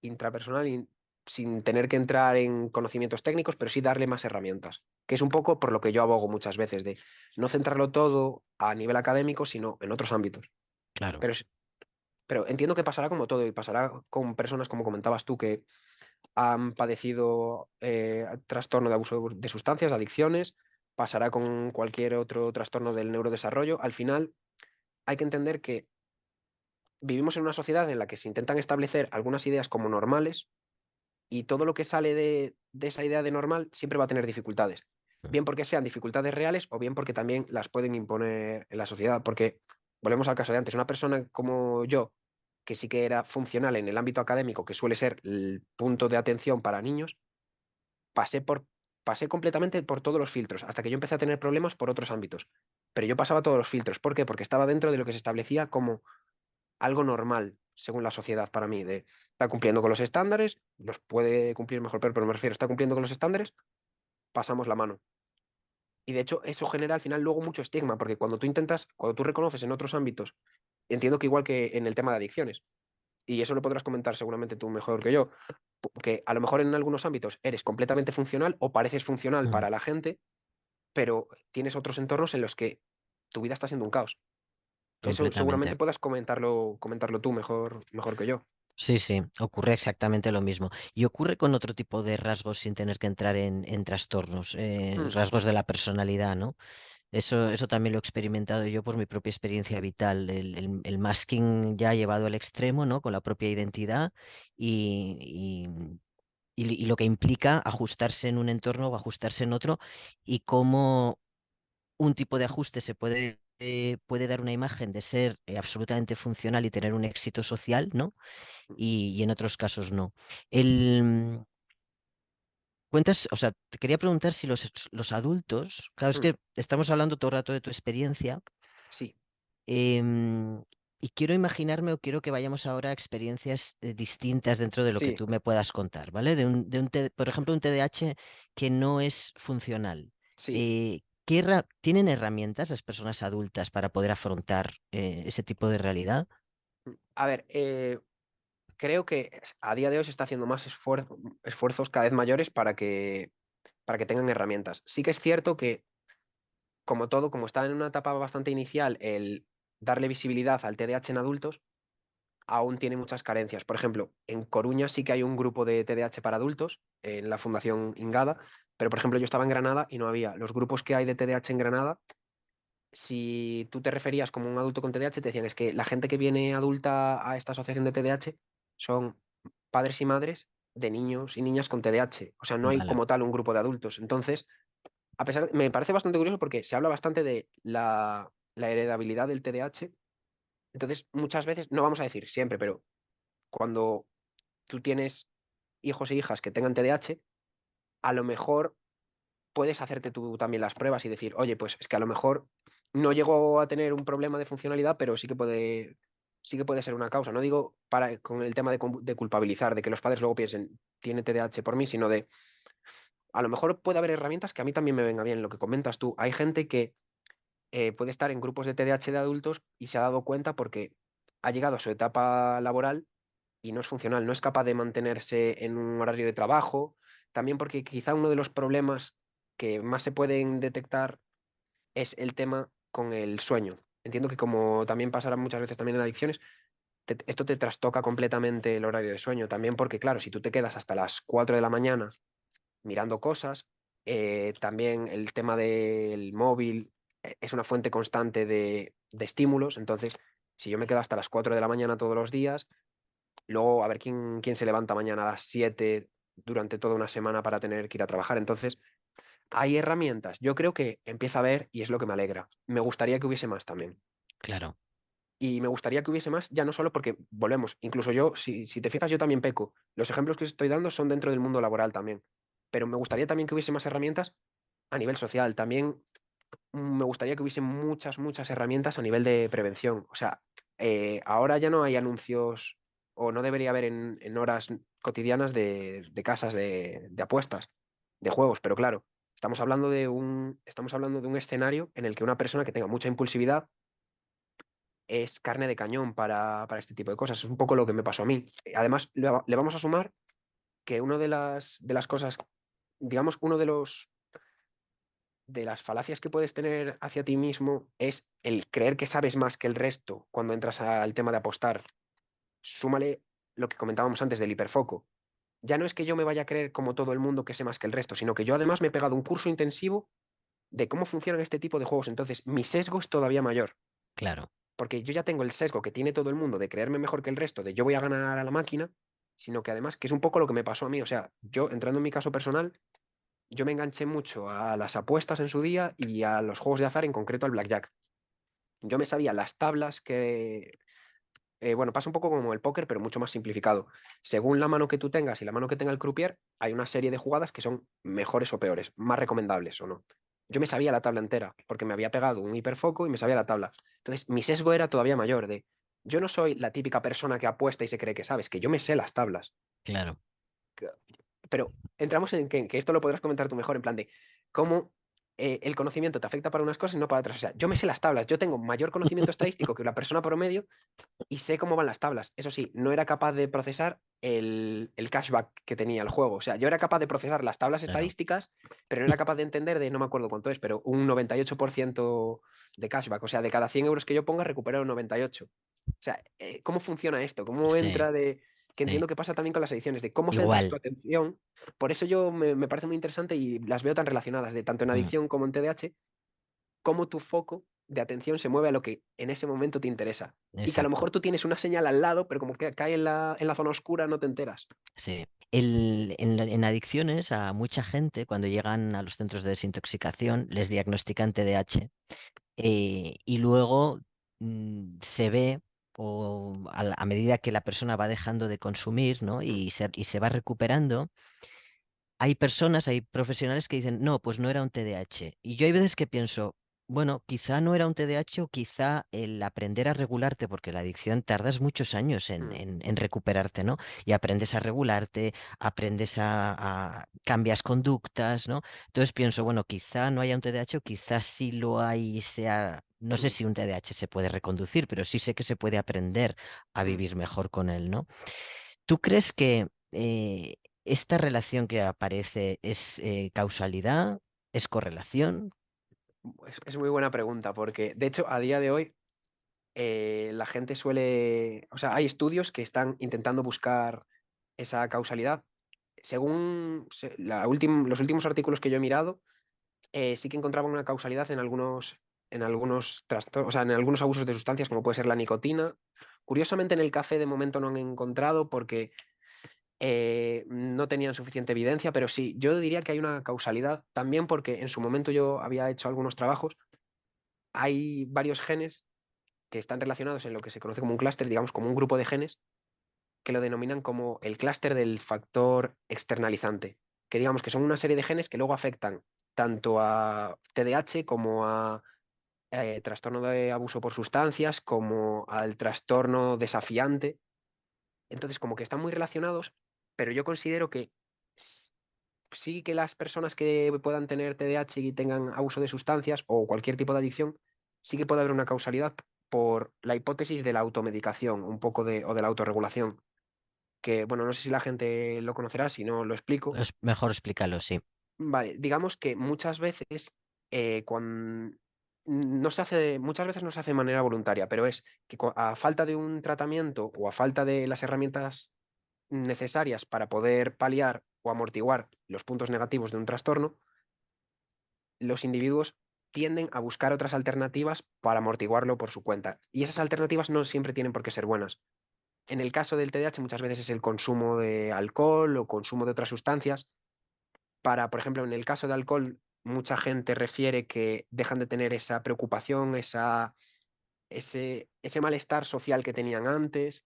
Speaker 2: intrapersonal sin tener que entrar en conocimientos técnicos, pero sí darle más herramientas, que es un poco por lo que yo abogo muchas veces, de no centrarlo todo a nivel académico, sino en otros ámbitos.
Speaker 1: claro.
Speaker 2: Pero, pero entiendo que pasará como todo y pasará con personas, como comentabas tú, que han padecido trastorno de abuso de sustancias, adicciones, pasará con cualquier otro trastorno del neurodesarrollo. Al final, hay que entender que vivimos en una sociedad en la que se intentan establecer algunas ideas como normales y todo lo que sale de esa idea de normal siempre va a tener dificultades. Bien porque sean dificultades reales o bien porque también las pueden imponer en la sociedad. Porque, volvemos al caso de antes, una persona como yo, que sí que era funcional en el ámbito académico, que suele ser el punto de atención para niños, pasé por, pasé completamente por todos los filtros, hasta que yo empecé a tener problemas por otros ámbitos. Pero yo pasaba todos los filtros. ¿Por qué? Porque estaba dentro de lo que se establecía como algo normal, según la sociedad, para mí, de está cumpliendo con los estándares, los puede cumplir mejor, pero me refiero, está cumpliendo con los estándares, pasamos la mano. Y de hecho, eso genera al final luego mucho estigma, porque cuando tú reconoces en otros ámbitos, entiendo que igual que en el tema de adicciones, y eso lo podrás comentar seguramente tú mejor que yo, que a lo mejor en algunos ámbitos eres completamente funcional o pareces funcional
Speaker 1: Mm,
Speaker 2: para la gente, pero tienes otros entornos en los que tu vida está siendo un caos. Eso seguramente
Speaker 1: completamente.
Speaker 2: puedas comentarlo tú mejor que yo.
Speaker 1: Sí, sí, ocurre exactamente lo mismo. Y ocurre con otro tipo de rasgos sin tener que entrar en trastornos,
Speaker 2: Mm,
Speaker 1: rasgos de la personalidad, ¿no? Eso también lo he experimentado yo por mi propia experiencia vital, el masking ya llevado al extremo, ¿no? Con la propia identidad y, y lo que implica ajustarse en un entorno o ajustarse en otro y cómo un tipo de ajuste puede dar una imagen de ser absolutamente funcional y tener un éxito social, ¿no? Y en otros casos no. El, cuentas, o sea, te quería preguntar si los adultos, claro, es
Speaker 2: mm.
Speaker 1: que estamos hablando todo el rato de tu experiencia,
Speaker 2: Sí,
Speaker 1: em, y quiero imaginarme o quiero que vayamos ahora a experiencias distintas dentro de lo que
Speaker 2: sí,
Speaker 1: tú me puedas contar, ¿vale? Por ejemplo, un TDAH que no es funcional.
Speaker 2: sí.
Speaker 1: ¿Tienen herramientas las personas adultas para poder afrontar ese tipo de realidad?
Speaker 2: A ver, creo que a día de hoy se está haciendo más esfuerzos cada vez mayores para que tengan herramientas. Sí que es cierto que, como todo, como está en una etapa bastante inicial, el darle visibilidad al TDAH en adultos aún tiene muchas carencias. Por ejemplo, en Coruña sí que hay un grupo de TDAH para adultos, en la Fundación Ingada, pero por ejemplo yo estaba en Granada y no había. Los grupos que hay de TDAH en Granada, si tú te referías como un adulto con TDAH, te decían es que la gente que viene adulta a esta asociación de TDAH son padres y madres de niños y niñas con TDAH. O sea, no hay
Speaker 1: Vale,
Speaker 2: como tal un grupo de adultos. Entonces, me parece bastante curioso porque se habla bastante de la heredabilidad del TDAH. Entonces, muchas veces, no vamos a decir siempre, pero cuando tú tienes hijos e hijas que tengan TDAH, a lo mejor puedes hacerte tú también las pruebas y decir, oye, pues es que a lo mejor no llego a tener un problema de funcionalidad, pero sí que puede ser una causa. No digo con el tema de culpabilizar, de que los padres luego piensen, tiene TDAH por mí, sino de, a lo mejor puede haber herramientas que a mí también me venga bien, lo que comentas tú. Hay gente que puede estar en grupos de TDAH de adultos y se ha dado cuenta porque ha llegado a su etapa laboral y no es funcional, no es capaz de mantenerse en un horario de trabajo, también porque quizá uno de los problemas que más se pueden detectar es el tema con el sueño. Entiendo que como también pasará muchas veces también en adicciones, esto te trastoca completamente el horario de sueño, también porque claro, si tú te quedas hasta las 4 de la mañana mirando cosas, también el tema del móvil es una fuente constante de estímulos, entonces si yo me quedo hasta las 4 de la mañana todos los días, luego, a ver quién se levanta mañana a las 7 durante toda una semana para tener que ir a trabajar. Entonces, hay herramientas. Yo creo que empieza a haber y es lo que me alegra. Me gustaría que hubiese más también.
Speaker 1: Claro,
Speaker 2: Y me gustaría que hubiese más, ya no solo porque volvemos, incluso yo, si te fijas, yo también peco. Los ejemplos que os estoy dando son dentro del mundo laboral también. Pero me gustaría también que hubiese más herramientas a nivel social. También me gustaría que hubiese muchas herramientas a nivel de prevención. O sea, ahora ya no hay anuncios o no debería haber en horas cotidianas de casas de apuestas, de juegos, pero claro, estamos hablando de un escenario en el que una persona que tenga mucha impulsividad es carne de cañón para este tipo de cosas. Es un poco lo que me pasó a mí. Además, le vamos a sumar que una de las cosas, digamos, uno de las falacias que puedes tener hacia ti mismo es el creer que sabes más que el resto cuando entras al tema de apostar. Súmale lo que comentábamos antes del hiperfoco. Ya no es que yo me vaya a creer como todo el mundo que sé más que el resto, sino que yo además me he pegado un curso intensivo de cómo funcionan este tipo de juegos. Entonces, mi sesgo es todavía mayor,
Speaker 1: claro.
Speaker 2: porque yo ya tengo el sesgo que tiene todo el mundo de creerme mejor que el resto, de yo voy a ganar a la máquina, sino que además, que es un poco lo que me pasó a mí. O sea, yo entrando en mi caso personal, yo me enganché mucho a las apuestas en su día y a los juegos de azar, en concreto al blackjack. Yo me sabía las tablas bueno, pasa un poco como el póker, pero mucho más simplificado. Según la mano que tú tengas y la mano que tenga el croupier, hay una serie de jugadas que son mejores o peores, más recomendables o no. Yo me sabía la tabla entera, porque me había pegado un hiperfoco y me sabía la tabla. Entonces, mi sesgo era todavía mayor de, yo no soy la típica persona que apuesta y se cree que sabes, que yo me sé las tablas.
Speaker 1: Claro,
Speaker 2: Pero entramos en que esto lo podrás comentar tú mejor, en plan de cómo el conocimiento te afecta para unas cosas y no para otras. O sea, yo me sé las tablas, yo tengo mayor conocimiento estadístico que la persona promedio y sé cómo van las tablas. Eso sí, no era capaz de procesar el cashback que tenía el juego. O sea, yo era capaz de procesar las tablas
Speaker 1: claro.
Speaker 2: estadísticas, pero no era capaz de entender de, no me acuerdo cuánto es, pero un 98% de cashback. O sea, de cada 100 euros que yo ponga, recupero un 98. O sea, ¿cómo funciona esto? ¿Cómo
Speaker 1: Sí,
Speaker 2: entra de... Que
Speaker 1: sí.
Speaker 2: entiendo que pasa también con las ediciones, de cómo centras tu
Speaker 1: Igual.
Speaker 2: atención. Por eso yo me parece muy interesante y las veo tan relacionadas, de tanto en
Speaker 1: Mm,
Speaker 2: adicción como en TDAH, cómo tu foco de atención se mueve a lo que en ese momento te interesa. Y que a lo
Speaker 1: exacto.
Speaker 2: mejor tú tienes una señal al lado, pero como que cae en la zona oscura, no te enteras.
Speaker 1: Sí. En adicciones a mucha gente, cuando llegan a los centros de desintoxicación, les diagnostican TDAH y luego se ve, o a medida que la persona va dejando de consumir, ¿no?
Speaker 2: Mm,
Speaker 1: y se va recuperando, hay personas, hay profesionales que dicen, no, pues no era un TDAH. Y yo hay veces que pienso, bueno, quizá no era un TDAH o quizá el aprender a regularte, porque la adicción tardas muchos años en,
Speaker 2: mm,
Speaker 1: en- en recuperarte, ¿no? Y aprendes a regularte, aprendes cambias conductas, ¿no? Entonces pienso, bueno, quizá no haya un TDAH o quizá sí lo hay, y sea, no sé
Speaker 2: mm,
Speaker 1: si un TDAH se puede reconducir, pero sí sé que se puede aprender a
Speaker 2: mm.
Speaker 1: vivir mejor con él, ¿no? ¿Tú crees que esta relación que aparece es causalidad, es correlación?
Speaker 2: Es muy buena pregunta, porque de hecho a día de hoy la gente suele, o sea, hay estudios que están intentando buscar esa causalidad. Según los últimos artículos que yo he mirado, sí que encontraban una causalidad en algunos trastornos, o sea, en algunos abusos de sustancias, como puede ser la nicotina. Curiosamente, en el café de momento no han encontrado porque no tenían suficiente evidencia, pero sí, yo diría que hay una causalidad también porque en su momento yo había hecho algunos trabajos. Hay varios genes que están relacionados en lo que se conoce como un clúster, digamos, como un grupo de genes que lo denominan como el clúster del factor externalizante, que digamos que son una serie de genes que luego afectan tanto a TDAH como a trastorno de abuso por sustancias, como al trastorno desafiante. Entonces, como que están muy relacionados, pero yo considero que s- sí que las personas que puedan tener TDAH y tengan abuso de sustancias o cualquier tipo de adicción, sí que puede haber una causalidad por la hipótesis de la automedicación, un poco de, o de la autorregulación, que, bueno, no sé si la gente lo conocerá, si no lo explico.
Speaker 1: Es mejor explicarlo, sí.
Speaker 2: Vale, digamos que muchas veces cuando no se hace, muchas veces no se hace de manera voluntaria, pero es que a falta de un tratamiento o a falta de las herramientas necesarias para poder paliar o amortiguar los puntos negativos de un trastorno, los individuos tienden a buscar otras alternativas para amortiguarlo por su cuenta. Y esas alternativas no siempre tienen por qué ser buenas. En el caso del TDAH muchas veces es el consumo de alcohol o consumo de otras sustancias. Para, por ejemplo, en el caso de alcohol, mucha gente refiere que dejan de tener esa preocupación, ese malestar social que tenían antes.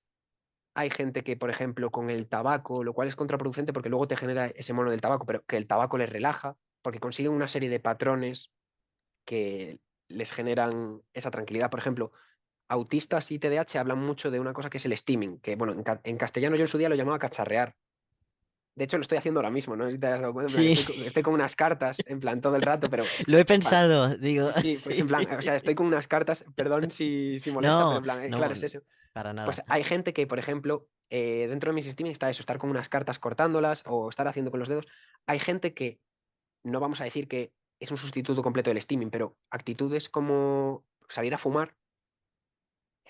Speaker 2: Hay gente que, por ejemplo, con el tabaco, lo cual es contraproducente porque luego te genera ese mono del tabaco, pero que el tabaco les relaja, porque consiguen una serie de patrones que les generan esa tranquilidad. Por ejemplo, autistas y TDAH hablan mucho de una cosa que es el steaming, que bueno, en castellano yo en su día lo llamaba cacharrear. De hecho, lo estoy haciendo ahora mismo, no sé si te has dado cuenta, en plan,
Speaker 1: Sí,
Speaker 2: estoy con unas cartas, en plan, todo el rato, pero
Speaker 1: lo he
Speaker 2: pa-
Speaker 1: pensado, digo,
Speaker 2: sí, pues
Speaker 1: sí.
Speaker 2: en plan, o sea, estoy con unas cartas, perdón si molesta, pero
Speaker 1: No,
Speaker 2: en plan, claro,
Speaker 1: no,
Speaker 2: es eso.
Speaker 1: para nada.
Speaker 2: Pues hay gente que, por ejemplo, dentro de mi sistema está eso, estar con unas cartas cortándolas o estar haciendo con los dedos. Hay gente que, no vamos a decir que es un sustituto completo del steaming, pero actitudes como salir a fumar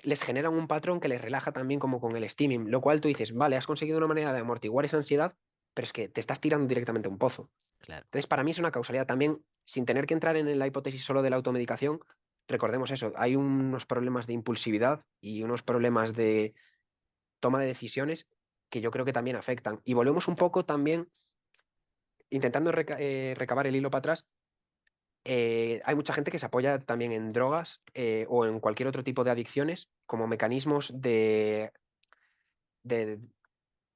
Speaker 2: les generan un patrón que les relaja también como con el steaming, lo cual tú dices, vale, has conseguido una manera de amortiguar esa ansiedad, pero es que te estás tirando directamente a un pozo.
Speaker 1: Claro.
Speaker 2: Entonces, para mí es una causalidad también, sin tener que entrar en la hipótesis solo de la automedicación, recordemos eso, hay unos problemas de impulsividad y unos problemas de toma de decisiones que yo creo que también afectan. Y volvemos un poco también, intentando recabar el hilo para atrás, hay mucha gente que se apoya también en drogas o en cualquier otro tipo de adicciones como mecanismos de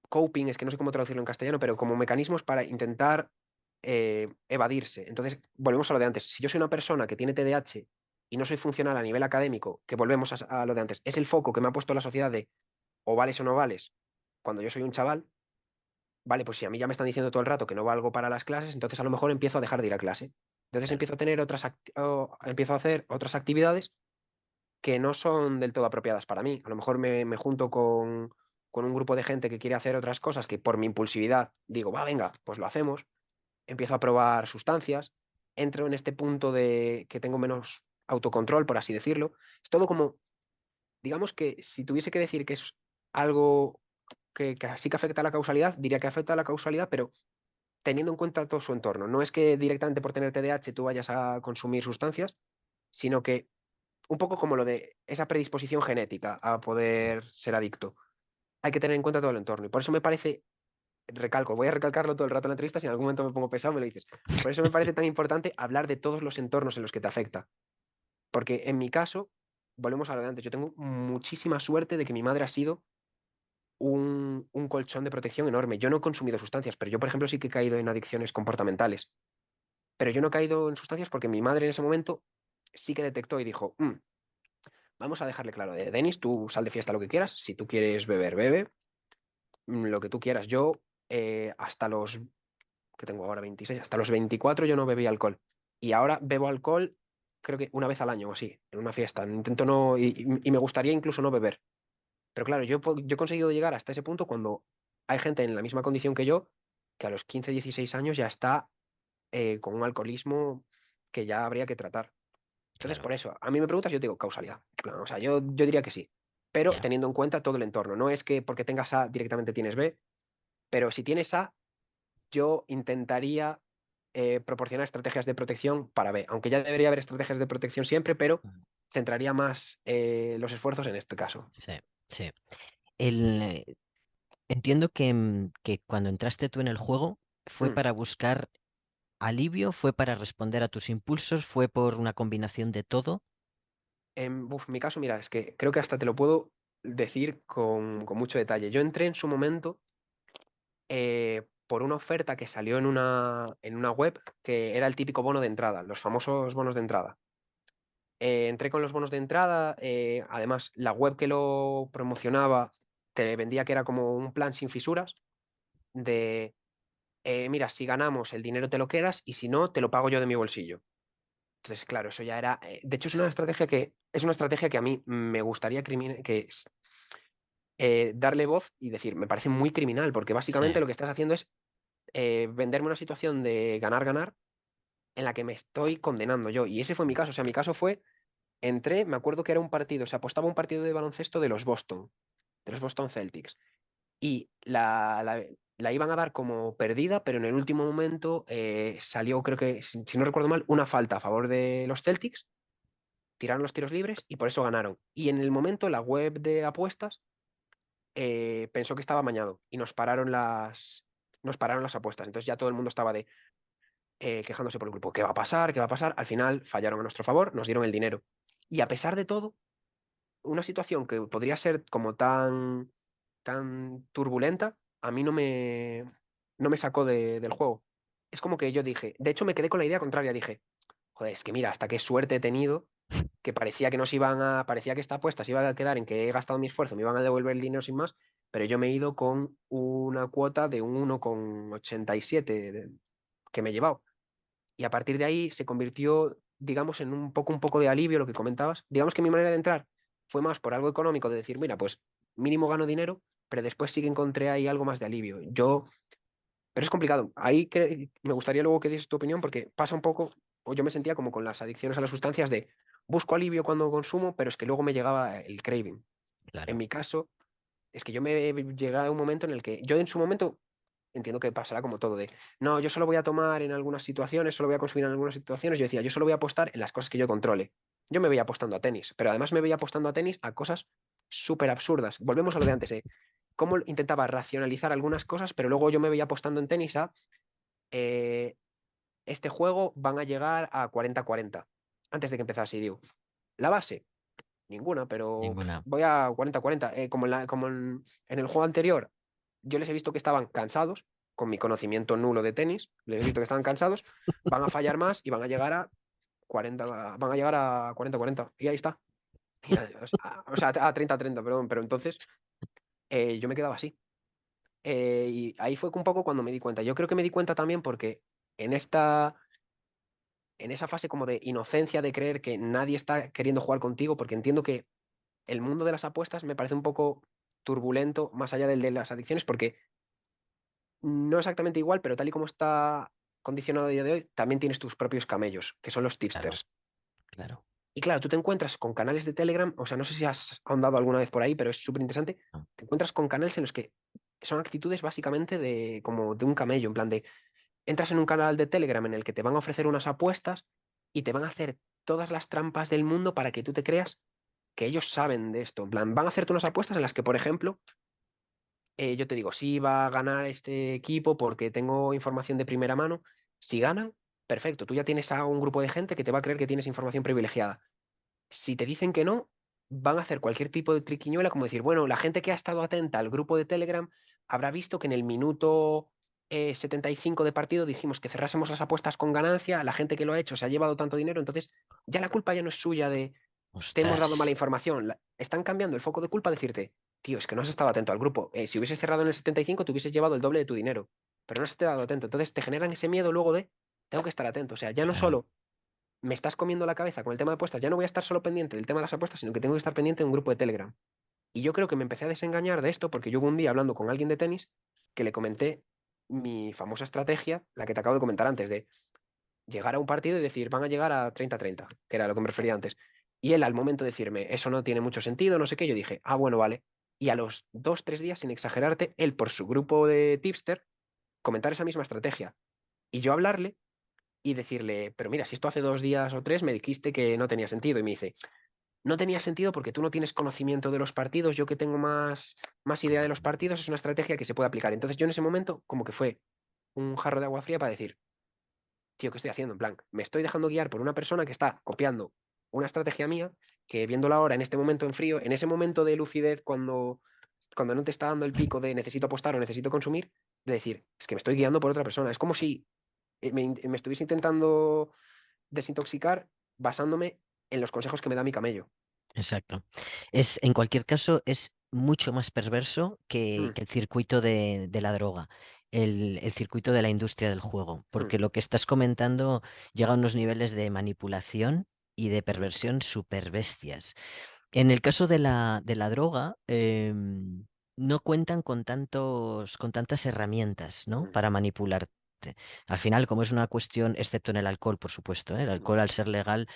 Speaker 2: coping, es que no sé cómo traducirlo en castellano, pero como mecanismos para intentar evadirse. Entonces, volvemos a lo de antes. Si yo soy una persona que tiene TDAH y no soy funcional a nivel académico, que volvemos a lo de antes, es el foco que me ha puesto la sociedad de o vales o no vales cuando yo soy un chaval, vale, pues si a mí ya me están diciendo todo el rato que no valgo para las clases, entonces a lo mejor empiezo a dejar de ir a clase. Entonces
Speaker 1: Claro,
Speaker 2: empiezo a tener empiezo a hacer otras actividades que no son del todo apropiadas para mí. A lo mejor me junto con un grupo de gente que quiere hacer otras cosas que por mi impulsividad digo, va, venga, pues lo hacemos. Empiezo a probar sustancias, entro en este punto de que tengo menos autocontrol, por así decirlo. Es todo como, digamos que si tuviese que decir que es algo que sí que afecta a la causalidad, diría que afecta a la causalidad, pero teniendo en cuenta todo su entorno. No es que directamente por tener TDAH tú vayas a consumir sustancias, sino que un poco como lo de esa predisposición genética a poder ser adicto. Hay que tener en cuenta todo el entorno. Y por eso me parece, recalco, voy a recalcarlo todo el rato en la entrevista, si en algún momento me pongo pesado me lo dices. Por eso me parece tan importante hablar de todos los entornos en los que te afecta. Porque en mi caso, volvemos a lo de antes, yo tengo muchísima suerte de que mi madre ha sido un colchón de protección enorme. Yo no he consumido sustancias, pero yo, por ejemplo, sí que he caído en adicciones comportamentales. Pero yo no he caído en sustancias porque mi madre en ese momento sí que detectó y dijo, vamos a dejarle claro, de Denis, tú sal de fiesta lo que quieras, si tú quieres beber, bebe, lo que tú quieras. Yo hasta los, que tengo ahora 26, hasta los 24 yo no bebí alcohol. Y ahora bebo alcohol creo que una vez al año o así, en una fiesta. Intento no, y me gustaría incluso no beber. Pero claro, yo he conseguido llegar hasta ese punto cuando hay gente en la misma condición que yo, que a los 15 16 años ya está con un alcoholismo que ya habría que tratar. Entonces,
Speaker 1: claro,
Speaker 2: por eso, a mí me preguntas, yo te digo causalidad. O sea, yo diría que sí, pero
Speaker 1: ya.
Speaker 2: teniendo en cuenta todo el entorno. No es que porque tengas A directamente tienes B, pero si tienes A, yo intentaría proporcionar estrategias de protección para B, aunque ya debería haber estrategias de protección siempre, pero
Speaker 1: Ujú.
Speaker 2: centraría más los esfuerzos en este caso.
Speaker 1: Sí, sí. El, entiendo que, que cuando entraste tú en el juego fue
Speaker 2: Mm.
Speaker 1: para buscar alivio, fue para responder a tus impulsos, fue por una combinación de todo.
Speaker 2: Mi caso, mira, es que creo que hasta te lo puedo. decir con mucho detalle. Yo entré en su momento por una oferta que salió en una web que era el típico bono de entrada, los famosos bonos de entrada. Entré con los bonos de entrada, además la web que lo promocionaba te vendía que era como un plan sin fisuras de, mira, si ganamos el dinero te lo quedas y si no, te lo pago yo de mi bolsillo. Entonces, claro, eso ya era. De hecho, es una estrategia que a mí me gustaría darle voz y decir, me parece muy criminal, porque
Speaker 1: Sí,
Speaker 2: básicamente lo que estás haciendo es venderme una situación de ganar-ganar en la que me estoy condenando yo. Y ese fue mi caso. O sea, mi caso fue, entré, me acuerdo que era un partido, se apostaba un partido de baloncesto de los Boston Celtics. Y la iban a dar como perdida, pero en el último momento salió, creo que, si no recuerdo mal, una falta a favor de los Celtics, tiraron los tiros libres y por eso ganaron. Y en el momento la web de apuestas pensó que estaba amañado y nos pararon las apuestas. Entonces ya todo el mundo estaba quejándose por el grupo. ¿Qué va a pasar? ¿Qué va a pasar? Al final fallaron a nuestro favor, nos dieron el dinero. Y a pesar de todo, una situación que podría ser como tan turbulenta, a mí no me sacó del juego. Es como que yo dije, de hecho me quedé con la idea contraria, dije, joder, es que mira, hasta qué suerte he tenido, que parecía que parecía que esta apuesta se iba a quedar en que he gastado mi esfuerzo, me iban a devolver el dinero sin más, pero yo me he ido con una cuota de un 1,87 que me he llevado. Y a partir de ahí se convirtió, digamos, en un poco de alivio lo que comentabas. Digamos que mi manera de entrar fue más por algo económico, de decir, mira, pues mínimo gano dinero, pero después sí que encontré ahí algo más de alivio. Pero es complicado. Ahí me gustaría luego que dieses tu opinión, porque pasa un poco, o yo me sentía como con las adicciones a las sustancias de busco alivio cuando consumo, pero es que luego me llegaba el craving. En
Speaker 1: claro.
Speaker 2: mi caso, es que yo me he llegado a un momento en el que yo en su momento entiendo que pasará como todo de, no, yo solo voy a tomar en algunas situaciones, solo voy a consumir en algunas situaciones. Yo decía, yo solo voy a apostar en las cosas que yo controle. Yo me veía apostando a tenis, pero además me veía apostando a tenis a cosas súper absurdas. Volvemos a lo de antes, cómo intentaba racionalizar algunas cosas, pero luego yo me veía apostando en tenis a eh, este juego van a llegar a 40-40 antes de que empezase. Y digo, la base, ninguna, pero
Speaker 1: Ninguna.
Speaker 2: voy a 40-40. En el juego anterior, yo les he visto que estaban cansados, con mi conocimiento nulo de tenis, les he visto que estaban cansados, van a fallar más y van a llegar a 40, van a llegar a 40-40. Y ahí está. O sea, a 30-30, perdón, pero entonces yo me quedaba así. Y ahí fue un poco cuando me di cuenta. Yo creo que me di cuenta también porque en en esa fase como de inocencia de creer que nadie está queriendo jugar contigo, porque entiendo que el mundo de las apuestas me parece un poco turbulento, más allá del de las adicciones, porque no exactamente igual, pero tal y como está condicionado a día de hoy, también tienes tus propios camellos, que son los
Speaker 1: Claro,
Speaker 2: tipsters.
Speaker 1: claro.
Speaker 2: Y claro, tú te encuentras con canales de Telegram, o sea, no sé si has ahondado alguna vez por ahí, pero es súper interesante.
Speaker 1: No,
Speaker 2: Te encuentras con canales en los que son actitudes básicamente de como de un camello, en plan de entras en un canal de Telegram en el que te van a ofrecer unas apuestas y te van a hacer todas las trampas del mundo para que tú te creas que ellos saben de esto. En plan, van a hacerte unas apuestas en las que, por ejemplo, yo te digo, sí va a ganar este equipo porque tengo información de primera mano. Si ganan, perfecto, tú ya tienes a un grupo de gente que te va a creer que tienes información privilegiada. Si te dicen que no, van a hacer cualquier tipo de triquiñuela, como decir, bueno, la gente que ha estado atenta al grupo de Telegram habrá visto que en el minuto 75 de partido dijimos que cerrásemos las apuestas con ganancia, la gente que lo ha hecho se ha llevado tanto dinero, entonces ya la culpa ya no es suya de te hemos
Speaker 1: ostras,
Speaker 2: dado mala información. Están cambiando el foco de culpa a decirte, tío, es que no has estado atento al grupo. Si hubieses cerrado en el 75, te hubieses llevado el doble de tu dinero, pero no has estado atento. Entonces te generan ese miedo luego de, tengo que estar atento. O sea, ya no
Speaker 1: claro.
Speaker 2: solo me estás comiendo la cabeza con el tema de apuestas, ya no voy a estar solo pendiente del tema de las apuestas, sino que tengo que estar pendiente de un grupo de Telegram. Y yo creo que me empecé a desengañar de esto porque yo hubo un día hablando con alguien de tenis que le comenté mi famosa estrategia, la que te acabo de comentar antes, de llegar a un partido y decir, van a llegar a 30-30, que era lo que me refería antes. Y él al momento de decirme, eso no tiene mucho sentido, no sé qué, yo dije, ah, bueno, vale. Y a los 2-3 días, sin exagerarte, él por su grupo de tipster, comentar esa misma estrategia. Y yo hablarle y decirle, pero mira, si esto hace 2 días o tres me dijiste que no tenía sentido. Y me dice, no tenía sentido porque tú no tienes conocimiento de los partidos, yo que tengo más idea de los partidos, es una estrategia que se puede aplicar. Entonces yo en ese momento como que fue un jarro de agua fría para decir, tío, ¿qué estoy haciendo? En plan, me estoy dejando guiar por una persona que está copiando una estrategia mía que viéndola ahora en este momento en frío, en ese momento de lucidez, cuando no te está dando el pico de necesito apostar o necesito consumir, de decir, es que me estoy guiando por otra persona. Es como si me estuviese intentando desintoxicar basándome en los consejos que me da mi camello.
Speaker 1: Exacto. En cualquier caso, es mucho más perverso
Speaker 2: Mm,
Speaker 1: que el circuito de la droga, el circuito de la industria del juego,
Speaker 2: mm,
Speaker 1: porque lo que estás comentando llega a unos niveles de manipulación y de
Speaker 2: mm,
Speaker 1: perversión súper bestias. En el caso de la droga, no cuentan con tantas herramientas, ¿no?
Speaker 2: mm,
Speaker 1: Para manipularte. Al final, como es una cuestión, excepto en el alcohol, por supuesto, ¿eh? El
Speaker 2: mm,
Speaker 1: alcohol, al ser legal,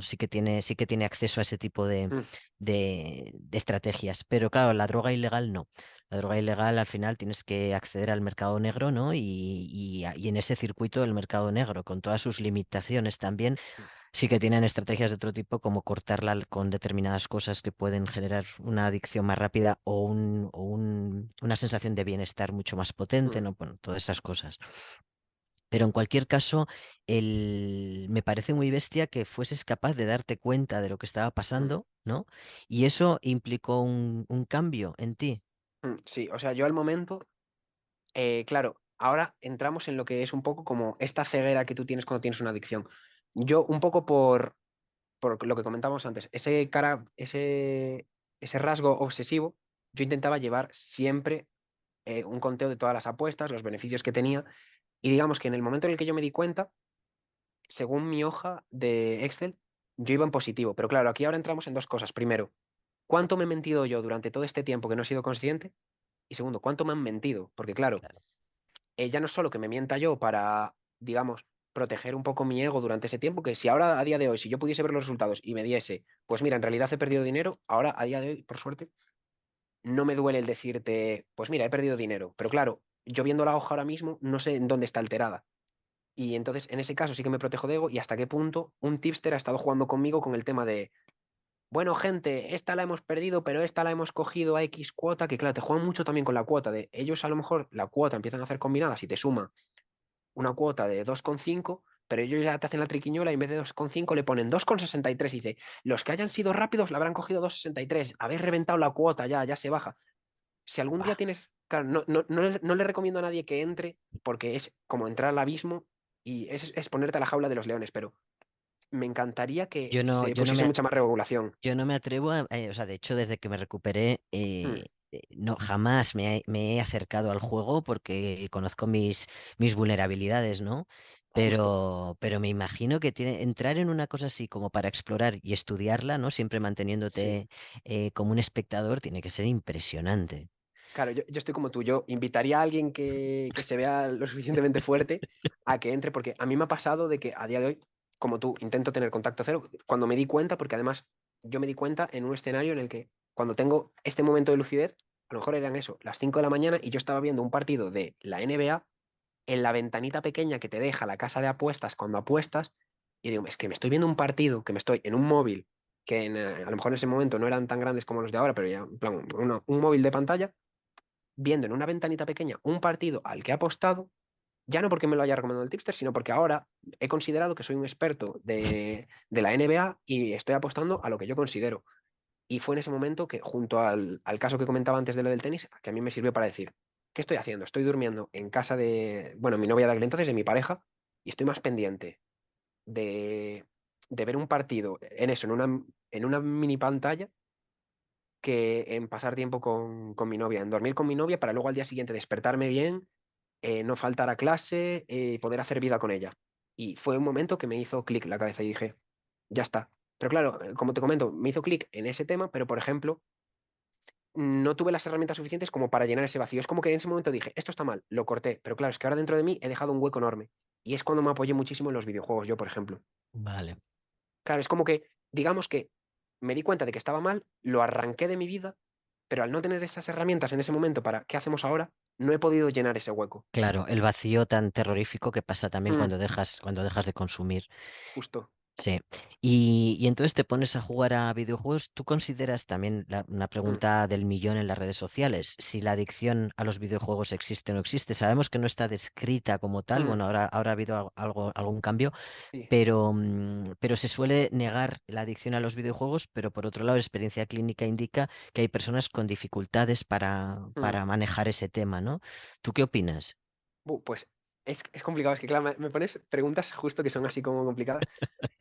Speaker 1: sí que tiene acceso a ese tipo
Speaker 2: mm,
Speaker 1: de estrategias. Pero claro, la droga ilegal no. La droga ilegal, al final, tienes que acceder al mercado negro, ¿no? Y en ese circuito del mercado negro, con todas sus limitaciones también.
Speaker 2: mm,
Speaker 1: Sí que tienen estrategias de otro tipo, como cortarla con determinadas cosas que pueden generar una adicción más rápida una sensación de bienestar mucho más potente,
Speaker 2: mm,
Speaker 1: ¿no? Bueno, todas esas cosas. Pero en cualquier caso, me parece muy bestia que fueses capaz de darte cuenta de lo que estaba
Speaker 2: mm,
Speaker 1: pasando, ¿no? Y eso implicó un cambio en ti.
Speaker 2: Sí, o sea, yo al momento, claro, ahora entramos en lo que es un poco como esta ceguera que tú tienes cuando tienes una adicción. Yo un poco por lo que comentábamos antes, ese rasgo obsesivo, yo intentaba llevar siempre un conteo de todas las apuestas, los beneficios que tenía, y digamos que en el momento en el que yo me di cuenta, según mi hoja de Excel, yo iba en positivo. Pero claro, aquí ahora entramos en dos cosas. Primero, ¿cuánto me he mentido yo durante todo este tiempo que no he sido consciente? Y segundo, ¿cuánto me han mentido? Porque claro,
Speaker 1: Claro.
Speaker 2: ya no es solo que me mienta yo para, digamos, proteger un poco mi ego durante ese tiempo, que si ahora a día de hoy, si yo pudiese ver los resultados y me diese, pues mira, en realidad he perdido dinero, ahora a día de hoy, por suerte, no me duele el decirte, pues mira, he perdido dinero. Pero claro, yo viendo la hoja ahora mismo, no sé en dónde está alterada. Y entonces, en ese caso, sí que me protejo de ego y hasta qué punto un tipster ha estado jugando conmigo con el tema de, bueno, gente, esta la hemos perdido, pero esta la hemos cogido a X cuota, que claro, te juegan mucho también con la cuota de ellos a lo mejor la cuota empiezan a hacer combinadas y te suma una cuota de 2,5, pero ellos ya te hacen la triquiñuela y en vez de 2,5 le ponen 2,63 y dice, los que hayan sido rápidos la habrán cogido 2,63, habéis reventado la cuota, ya se baja. Si algún día
Speaker 1: Buah.
Speaker 2: tienes, claro, no le recomiendo a nadie que entre porque es como entrar al abismo y es ponerte a la jaula de los leones, pero me encantaría que
Speaker 1: Yo no,
Speaker 2: se
Speaker 1: yo no
Speaker 2: pusiese
Speaker 1: me,
Speaker 2: mucha más regulación.
Speaker 1: Yo no me atrevo o sea, de hecho, desde que me recuperé,
Speaker 2: Mm,
Speaker 1: no, jamás me he acercado al juego porque conozco mis vulnerabilidades, ¿no?
Speaker 2: justo,
Speaker 1: Pero me imagino que entrar en una cosa así como para explorar y estudiarla, ¿no? Siempre
Speaker 2: sí.
Speaker 1: manteniéndote como un espectador, tiene que ser impresionante.
Speaker 2: Claro, yo estoy como tú, yo invitaría a alguien que se vea lo suficientemente fuerte a que entre, porque a mí me ha pasado de que a día de hoy, como tú, intento tener contacto cero, cuando me di cuenta, porque además yo me di cuenta en un escenario en el que cuando tengo este momento de lucidez, a lo mejor eran eso, las 5 de la mañana y yo estaba viendo un partido de la NBA en la ventanita pequeña que te deja la casa de apuestas cuando apuestas, y digo, es que me estoy viendo un partido, que me estoy en un móvil, que a lo mejor en ese momento no eran tan grandes como los de ahora, pero ya, en plan, un móvil de pantalla viendo en una ventanita pequeña un partido al que he apostado, ya no porque me lo haya recomendado el tipster, sino porque ahora he considerado que soy un experto de la NBA y estoy apostando a lo que yo considero. Y fue en ese momento que, junto al caso que comentaba antes de lo del tenis, que a mí me sirvió para decir, ¿qué estoy haciendo? Estoy durmiendo en casa de, bueno, mi novia de aquel entonces, de mi pareja, y estoy más pendiente de, de ver un partido en eso, en una mini pantalla, que en pasar tiempo con mi novia, en dormir con mi novia para luego al día siguiente despertarme bien, no faltar a clase, poder hacer vida con ella. Y fue un momento que me hizo clic la cabeza y dije, ya está. Pero claro, como te comento, me hizo clic en ese tema, pero por ejemplo, no tuve las herramientas suficientes como para llenar ese vacío. Es como que en ese momento dije, esto está mal, lo corté, pero claro, es que ahora dentro de mí he dejado un hueco enorme. Y es cuando me apoyé muchísimo en los videojuegos, yo, por ejemplo.
Speaker 1: Vale.
Speaker 2: Claro, es como que, digamos que me di cuenta de que estaba mal, lo arranqué de mi vida, pero al no tener esas herramientas en ese momento para qué hacemos ahora, no he podido llenar ese hueco.
Speaker 1: Claro, el vacío tan terrorífico que pasa también
Speaker 2: Mm,
Speaker 1: cuando dejas de consumir.
Speaker 2: justo.
Speaker 1: Sí. Y entonces te pones a jugar a videojuegos. ¿Tú consideras también una
Speaker 2: Mm,
Speaker 1: pregunta del millón en las redes sociales, si la adicción a los videojuegos existe o no existe? Sabemos que no está descrita como tal.
Speaker 2: mm,
Speaker 1: Bueno, ahora ha habido algún cambio,
Speaker 2: sí,
Speaker 1: pero se suele negar la adicción a los videojuegos, pero por otro lado, la experiencia clínica indica que hay personas con dificultades
Speaker 2: mm.
Speaker 1: para manejar ese tema, ¿no? ¿Tú qué opinas?
Speaker 2: Pues es complicado, es que claro, me pones preguntas justo que son así como complicadas.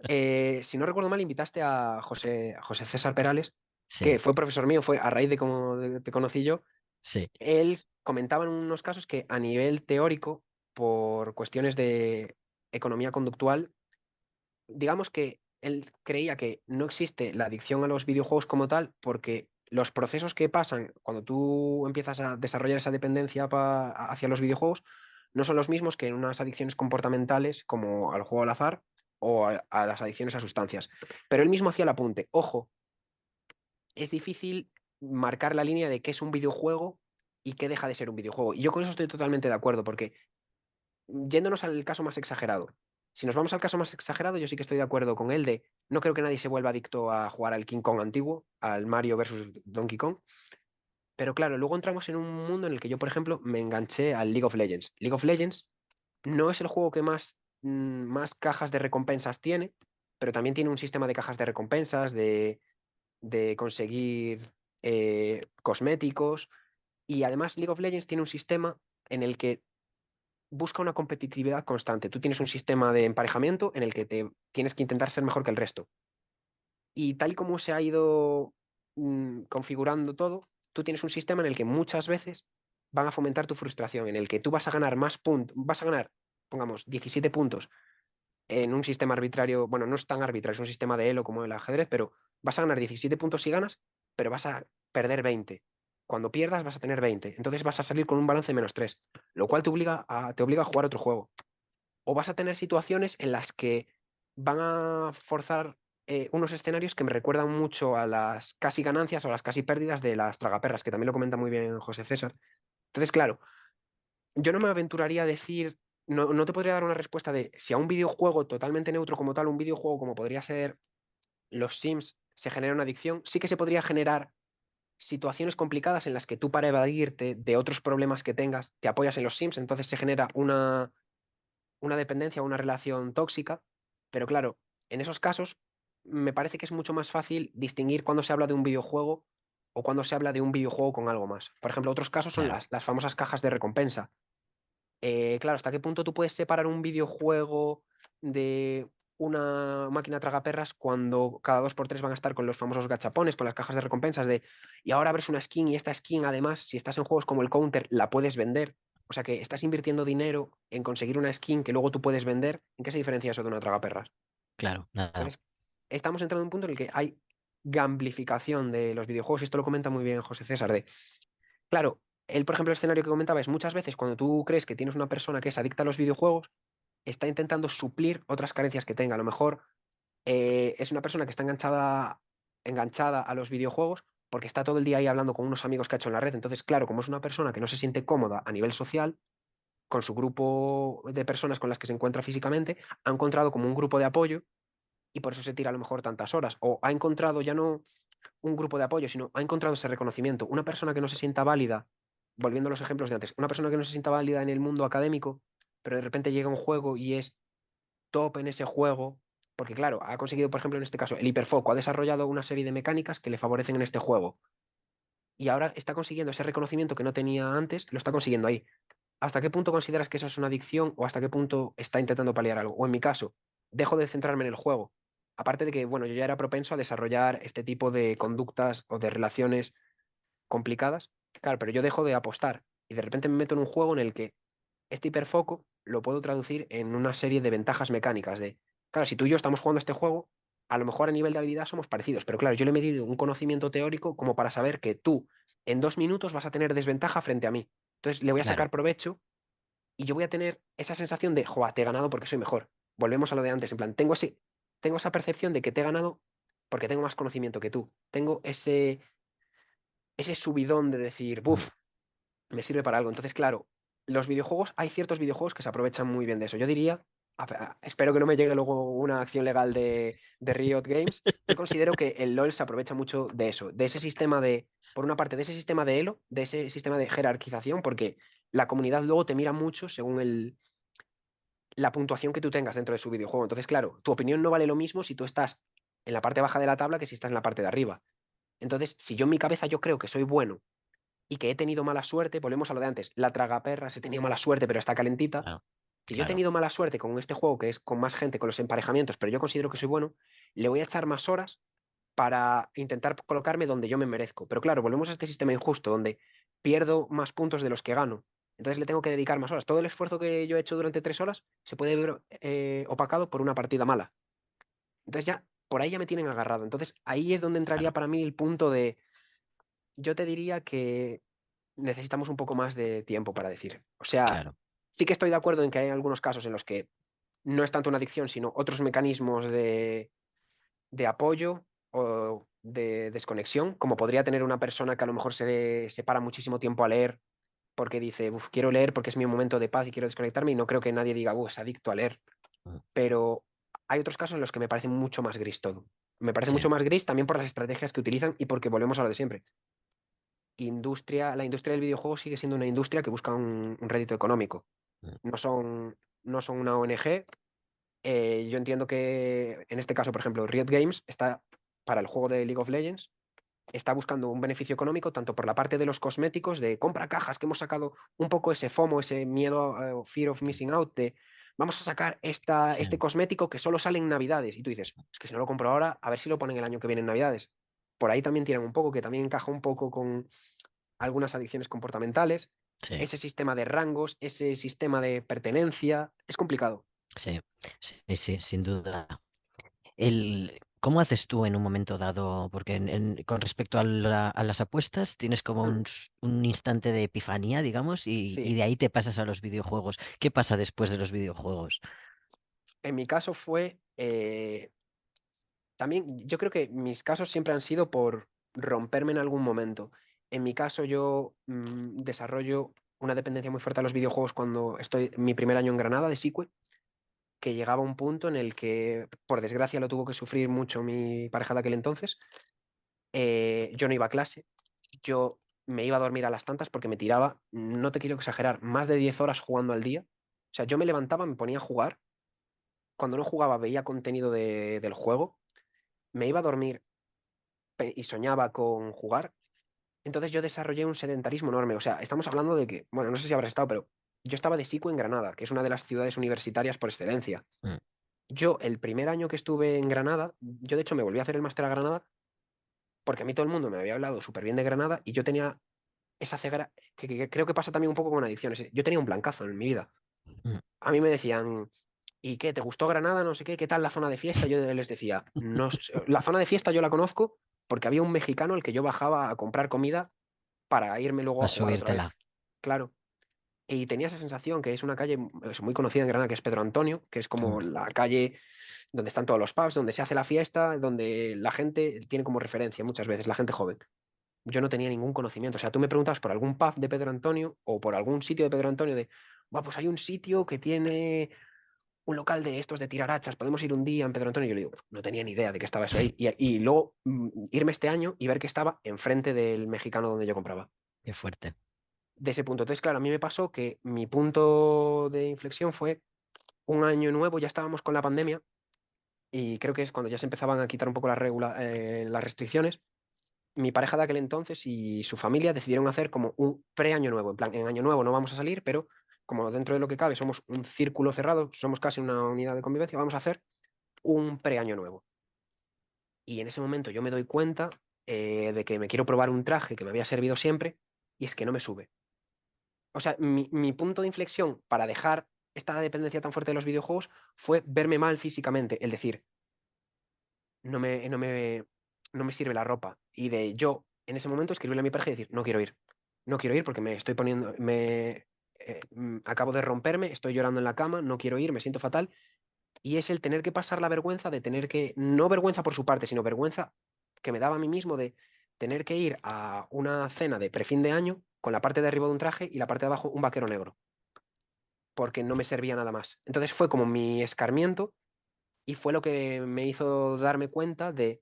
Speaker 2: Si no recuerdo mal, invitaste a José César Perales,
Speaker 1: Sí,
Speaker 2: que fue profesor mío, fue a raíz de cómo te conocí yo.
Speaker 1: sí,
Speaker 2: Él comentaba en unos casos que a nivel teórico, por cuestiones de economía conductual, digamos que él creía que no existe la adicción a los videojuegos como tal, porque los procesos que pasan cuando tú empiezas a desarrollar esa dependencia hacia los videojuegos no son los mismos que en unas adicciones comportamentales como al juego al azar o a las adicciones a sustancias. Pero él mismo hacía el apunte, ojo, es difícil marcar la línea de qué es un videojuego y qué deja de ser un videojuego. Y yo con eso estoy totalmente de acuerdo, porque yéndonos al caso más exagerado, si nos vamos al caso más exagerado, yo sí que estoy de acuerdo con él de no creo que nadie se vuelva adicto a jugar al King Kong antiguo, al Mario versus Donkey Kong, pero claro, luego entramos en un mundo en el que yo, por ejemplo, me enganché al League of Legends. League of Legends no es el juego que más cajas de recompensas tiene, pero también tiene un sistema de cajas de recompensas, de conseguir cosméticos, y además League of Legends tiene un sistema en el que busca una competitividad constante. Tú tienes un sistema de emparejamiento en el que te tienes que intentar ser mejor que el resto. Y tal y como se ha ido configurando todo, tú tienes un sistema en el que muchas veces van a fomentar tu frustración, en el que tú vas a ganar más puntos, vas a ganar, pongamos, 17 puntos en un sistema arbitrario, bueno, no es tan arbitrario, es un sistema de elo como el ajedrez, pero vas a ganar 17 puntos si ganas, pero vas a perder 20. Cuando pierdas vas a tener 20. Entonces vas a salir con un balance de -3, lo cual te obliga a jugar otro juego. O vas a tener situaciones en las que van a forzar unos escenarios que me recuerdan mucho a las casi ganancias o a las casi pérdidas de las tragaperras, que también lo comenta muy bien José César. Entonces, claro, yo no me aventuraría a decir, no te podría dar una respuesta de si a un videojuego totalmente neutro como tal, un videojuego como podría ser los Sims, se genera una adicción, sí que se podría generar situaciones complicadas en las que tú para evadirte de otros problemas que tengas, te apoyas en los Sims, entonces se genera una dependencia o una relación tóxica, pero claro, en esos casos me parece que es mucho más fácil distinguir cuando se habla de un videojuego o cuando se habla de un videojuego con algo más. Por ejemplo, otros casos son
Speaker 1: claro.
Speaker 2: las famosas cajas de recompensa. Claro, ¿hasta qué punto tú puedes separar un videojuego de una máquina tragaperras cuando cada 2 por 3 van a estar con los famosos gachapones, con las cajas de recompensas y ahora abres una skin y esta skin además, si estás en juegos como el Counter, la puedes vender? O sea que estás invirtiendo dinero en conseguir una skin que luego tú puedes vender. ¿En qué se diferencia eso de una tragaperras?
Speaker 1: Claro, nada.
Speaker 2: Entonces, estamos entrando en un punto en el que hay gamblificación de los videojuegos y esto lo comenta muy bien José César, de claro, él, por ejemplo, el escenario que comentaba es muchas veces cuando tú crees que tienes una persona que es adicta a los videojuegos, está intentando suplir otras carencias que tenga. A lo mejor es una persona que está enganchada a los videojuegos porque está todo el día ahí hablando con unos amigos que ha hecho en la red. Entonces, claro, como es una persona que no se siente cómoda a nivel social, con su grupo de personas con las que se encuentra físicamente, ha encontrado como un grupo de apoyo y por eso se tira a lo mejor tantas horas. O ha encontrado ya no un grupo de apoyo, sino ha encontrado ese reconocimiento. Una persona que no se sienta válida, volviendo a los ejemplos de antes, una persona que no se sienta válida en el mundo académico, pero de repente llega a un juego y es top en ese juego, porque claro, ha conseguido, por ejemplo, en este caso, el hiperfoco, ha desarrollado una serie de mecánicas que le favorecen en este juego. Y ahora está consiguiendo ese reconocimiento que no tenía antes, lo está consiguiendo ahí. ¿Hasta qué punto consideras que eso es una adicción o hasta qué punto está intentando paliar algo? O en mi caso, dejo de centrarme en el juego. Aparte de que, bueno, yo ya era propenso a desarrollar este tipo de conductas o de relaciones complicadas, claro, pero yo dejo de apostar y de repente me meto en un juego en el que este hiperfoco lo puedo traducir en una serie de ventajas mecánicas de, claro, si tú y yo estamos jugando este juego, a lo mejor a nivel de habilidad somos parecidos, pero claro, yo le he medido un conocimiento teórico como para saber que tú en 2 minutos vas a tener desventaja frente a mí. Entonces le voy a
Speaker 1: Claro.
Speaker 2: sacar provecho y yo voy a tener esa sensación de, joa, te he ganado porque soy mejor. Volvemos a lo de antes, en plan, tengo esa percepción de que te he ganado porque tengo más conocimiento que tú. Tengo ese subidón de decir,
Speaker 1: Mm.
Speaker 2: buf, me sirve para algo. Entonces, claro, los videojuegos, hay ciertos videojuegos que se aprovechan muy bien de eso. Yo diría espero que no me llegue luego una acción legal de Riot Games. Yo considero que el LoL se aprovecha mucho de eso, de ese sistema de, por una parte, de ese sistema de elo, de ese sistema de jerarquización, porque la comunidad luego te mira mucho según la puntuación que tú tengas dentro de su videojuego. Entonces, claro, tu opinión no vale lo mismo si tú estás en la parte baja de la tabla que si estás en la parte de arriba. Entonces, si yo en mi cabeza yo creo que soy bueno y que he tenido mala suerte, volvemos a lo de antes, la tragaperras, he tenido mala suerte, pero está calentita.
Speaker 1: Claro,
Speaker 2: Si yo he
Speaker 1: claro,
Speaker 2: tenido mala suerte con este juego, que es con más gente, con los emparejamientos, pero yo considero que soy bueno, le voy a echar más horas para intentar colocarme donde yo me merezco. Pero claro, volvemos a este sistema injusto, donde pierdo más puntos de los que gano. Entonces le tengo que dedicar más horas. Todo el esfuerzo que yo he hecho durante 3 horas se puede ver opacado por una partida mala. Entonces ya, por ahí ya me tienen agarrado. Entonces ahí es donde entraría
Speaker 1: claro,
Speaker 2: para mí el punto de, yo te diría que necesitamos un poco más de tiempo para decir. O sea,
Speaker 1: claro.
Speaker 2: sí que estoy de acuerdo en que hay algunos casos en los que no es tanto una adicción, sino otros mecanismos de apoyo o de desconexión, como podría tener una persona que a lo mejor se para muchísimo tiempo a leer porque dice, "Uf, quiero leer porque es mi momento de paz y quiero desconectarme", y no creo que nadie diga, es adicto a leer.
Speaker 1: Mm,
Speaker 2: Pero hay otros casos en los que me parece mucho más gris todo. Me parece
Speaker 1: sí,
Speaker 2: mucho más gris también por las estrategias que utilizan y porque volvemos a lo de siempre. La industria del videojuego sigue siendo una industria que busca un rédito económico.
Speaker 1: mm,
Speaker 2: No son, no son una ONG. Yo entiendo que en este caso, por ejemplo, Riot Games está para el juego de League of Legends, está buscando un beneficio económico tanto por la parte de los cosméticos, de compra cajas, que hemos sacado un poco ese FOMO, ese miedo, fear of missing out, de vamos a sacar
Speaker 1: sí,
Speaker 2: este cosmético que solo sale en Navidades. Y tú dices, es que si no lo compro ahora, a ver si lo ponen el año que viene en Navidades. Por ahí también tiran un poco, que también encaja un poco con algunas adicciones comportamentales,
Speaker 1: sí,
Speaker 2: ese sistema de rangos, ese sistema de pertenencia. Es complicado.
Speaker 1: sí, sí, sí, sin duda. ¿Cómo haces tú en un momento dado? Porque con respecto a las apuestas tienes como
Speaker 2: Hmm,
Speaker 1: un instante de epifanía, digamos, y
Speaker 2: sí,
Speaker 1: de ahí te pasas a los videojuegos. ¿Qué pasa después de los videojuegos?
Speaker 2: en mi caso fue también, yo creo que mis casos siempre han sido por romperme en algún momento. En mi caso, yo desarrollo una dependencia muy fuerte a los videojuegos cuando estoy en mi primer año en Granada de SICUE, que llegaba a un punto en el que, por desgracia, lo tuvo que sufrir mucho mi pareja de aquel entonces. Yo no iba a clase, yo me iba a dormir a las tantas porque me tiraba, no te quiero exagerar, más de 10 horas jugando al día. O sea, yo me levantaba, me ponía a jugar, cuando no jugaba veía contenido del juego, me iba a dormir y soñaba con jugar. Entonces yo desarrollé un sedentarismo enorme. O sea, estamos hablando de que, bueno, no sé si habrás estado, pero yo estaba de SICU en Granada, que es una de las ciudades universitarias por excelencia.
Speaker 1: Mm,
Speaker 2: Yo, el primer año que estuve en Granada, yo de hecho me volví a hacer el máster a Granada porque a mí todo el mundo me había hablado súper bien de Granada y yo tenía esa ceguera que creo que pasa también un poco con adicciones. Yo tenía un blancazo en mi vida.
Speaker 1: mm.
Speaker 2: A mí me decían, ¿y qué? ¿Te gustó Granada? No sé qué, ¿qué tal la zona de fiesta? Yo les decía, no sé, la zona de fiesta yo la conozco porque había un mexicano al que yo bajaba a comprar comida para irme luego
Speaker 1: A
Speaker 2: a jugar otra
Speaker 1: subírtela.
Speaker 2: vez. Claro. Y tenía esa sensación que es una calle muy conocida en Granada, que es Pedro Antonio, que es
Speaker 1: Mm,
Speaker 2: como la calle donde están todos los pubs, donde se hace la fiesta, donde la gente tiene como referencia muchas veces, la gente joven. Yo no tenía ningún conocimiento. O sea, tú me preguntas por algún pub de Pedro Antonio o por algún sitio de Pedro Antonio de, pues hay un sitio que tiene un local de estos de tirarachas, podemos ir un día en Pedro Antonio. Y yo le digo, no tenía ni idea de que estaba eso ahí. Y luego irme este año y ver que estaba enfrente del mexicano donde yo compraba.
Speaker 1: qué fuerte.
Speaker 2: De ese punto. Entonces, claro, a mí me pasó que mi punto de inflexión fue un año nuevo, ya estábamos con la pandemia y creo que es cuando ya se empezaban a quitar un poco las restricciones. Mi pareja de aquel entonces y su familia decidieron hacer como un pre-año nuevo. En plan, en año nuevo no vamos a salir, pero como dentro de lo que cabe somos un círculo cerrado, somos casi una unidad de convivencia, vamos a hacer un pre-año nuevo. Y en ese momento yo me doy cuenta de que me quiero probar un traje que me había servido siempre y es que no me sube. O sea, mi punto de inflexión para dejar esta dependencia tan fuerte de los videojuegos fue verme mal físicamente, el decir, no me, no me, no me sirve la ropa. Y de yo, en ese momento, escribirle a mi pareja y decir, no quiero ir. No quiero ir porque me estoy poniendo, acabo de romperme, estoy llorando en la cama, no quiero ir, me siento fatal. Y es el tener que pasar la vergüenza de tener que, no vergüenza por su parte, sino vergüenza que me daba a mí mismo de tener que ir a una cena de prefin de año con la parte de arriba de un traje y la parte de abajo un vaquero negro. porque no me servía nada más. Entonces fue como mi escarmiento y fue lo que me hizo darme cuenta de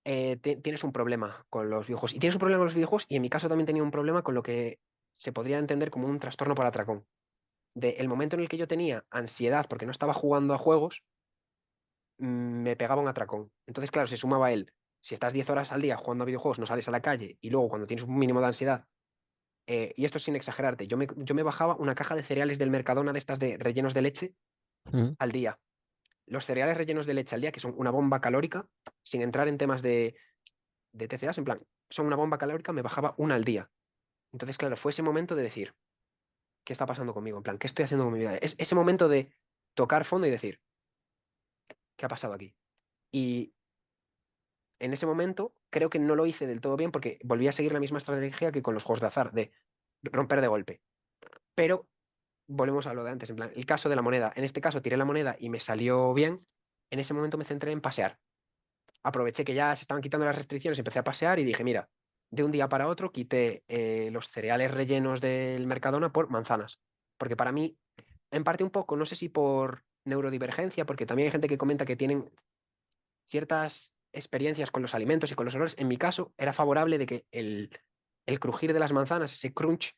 Speaker 2: tienes un problema con los videojuegos. Y tienes un problema con los videojuegos y en mi caso también tenía un problema con lo que se podría entender como un trastorno por atracón. De el momento en el que yo tenía ansiedad porque no estaba jugando a juegos, me pegaba un atracón. Entonces, claro, se sumaba él. Si estás 10 horas al día jugando a videojuegos, no sales a la calle y luego cuando tienes un mínimo de ansiedad, y esto sin exagerarte, yo me bajaba una caja de cereales del Mercadona de estas de rellenos de leche
Speaker 1: Mm.
Speaker 2: al día. Los cereales rellenos de leche al día, que son una bomba calórica, sin entrar en temas de TCAs, en plan, son una bomba calórica, me bajaba una al día. Entonces, claro, fue ese momento de decir, ¿qué está pasando conmigo? En plan, ¿qué estoy haciendo con mi vida? Es ese momento de tocar fondo y decir, ¿qué ha pasado aquí? Y en ese momento creo que no lo hice del todo bien porque volví a seguir la misma estrategia que con los juegos de azar, de romper de golpe. Pero volvemos a lo de antes, en plan, el caso de la moneda. En este caso tiré la moneda y me salió bien. En ese momento me centré en pasear. Aproveché que ya se estaban quitando las restricciones, empecé a pasear y dije, mira, de un día para otro quité los cereales rellenos del Mercadona por manzanas. Porque para mí, en parte un poco, no sé si por neurodivergencia, porque también hay gente que comenta que tienen ciertas experiencias con los alimentos y con los olores. En mi caso, era favorable de que el crujir de las manzanas, ese crunch,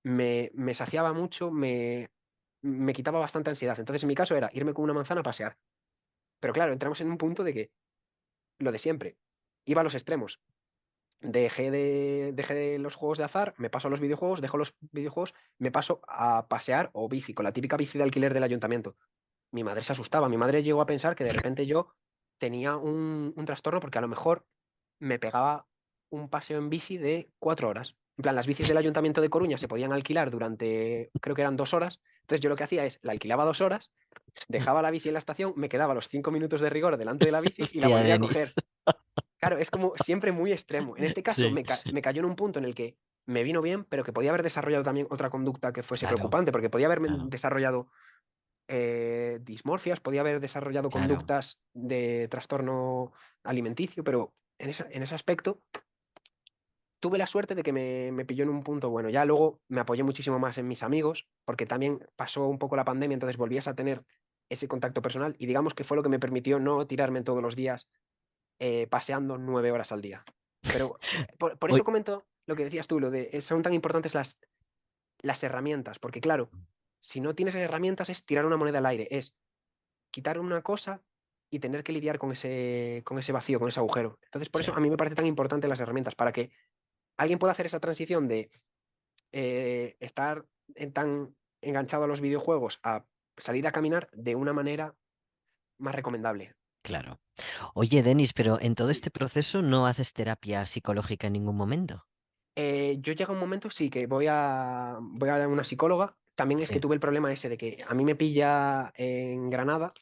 Speaker 2: me saciaba mucho, me quitaba bastante ansiedad. Entonces, en mi caso era irme con una manzana a pasear. Pero claro, entramos en un punto de que lo de siempre. Iba a los extremos. Dejé de los juegos de azar, me paso a los videojuegos, dejo los videojuegos, me paso a pasear o bici, con la típica bici de alquiler del ayuntamiento. Mi madre se asustaba, mi madre llegó a pensar que de repente yo tenía un trastorno porque a lo mejor me pegaba un paseo en bici de 4 horas. En plan, las bicis del Ayuntamiento de Coruña se podían alquilar durante, creo que eran 2 horas. Entonces yo lo que hacía es, la alquilaba 2 horas, dejaba la bici en la estación, me quedaba los 5 minutos de rigor delante de la bici y la
Speaker 1: Hostia,
Speaker 2: volvía a
Speaker 1: Denis.
Speaker 2: coger. Claro, es como siempre muy extremo. En este caso
Speaker 1: Sí,
Speaker 2: me cayó en un punto en el que me vino bien, pero que podía haber desarrollado también otra conducta que fuese
Speaker 1: claro,
Speaker 2: preocupante, porque podía haberme
Speaker 1: claro,
Speaker 2: desarrollado dismorfias, podía haber desarrollado
Speaker 1: claro.
Speaker 2: conductas de trastorno alimenticio, pero en ese aspecto tuve la suerte de que me pilló en un punto bueno. Ya luego me apoyé muchísimo más en mis amigos, porque también pasó un poco la pandemia, entonces volvías a tener ese contacto personal y digamos que fue lo que me permitió no tirarme todos los días paseando 9 horas al día. Pero por eso
Speaker 1: Oye,
Speaker 2: comento lo que decías tú, lo de son tan importantes las herramientas, porque claro, si no tienes herramientas es tirar una moneda al aire, es quitar una cosa y tener que lidiar con ese vacío, con ese agujero. Entonces, por eso
Speaker 1: sí,
Speaker 2: a mí me parece tan importante las herramientas, para que alguien pueda hacer esa transición de estar tan enganchado a los videojuegos a salir a caminar de una manera más recomendable.
Speaker 1: claro. Oye, Denis, pero en todo este proceso no haces terapia psicológica en ningún momento.
Speaker 2: Yo llego a un momento, sí, que voy a una psicóloga. También es que
Speaker 1: Sí,
Speaker 2: tuve el problema ese de que a mí me pilla en Granada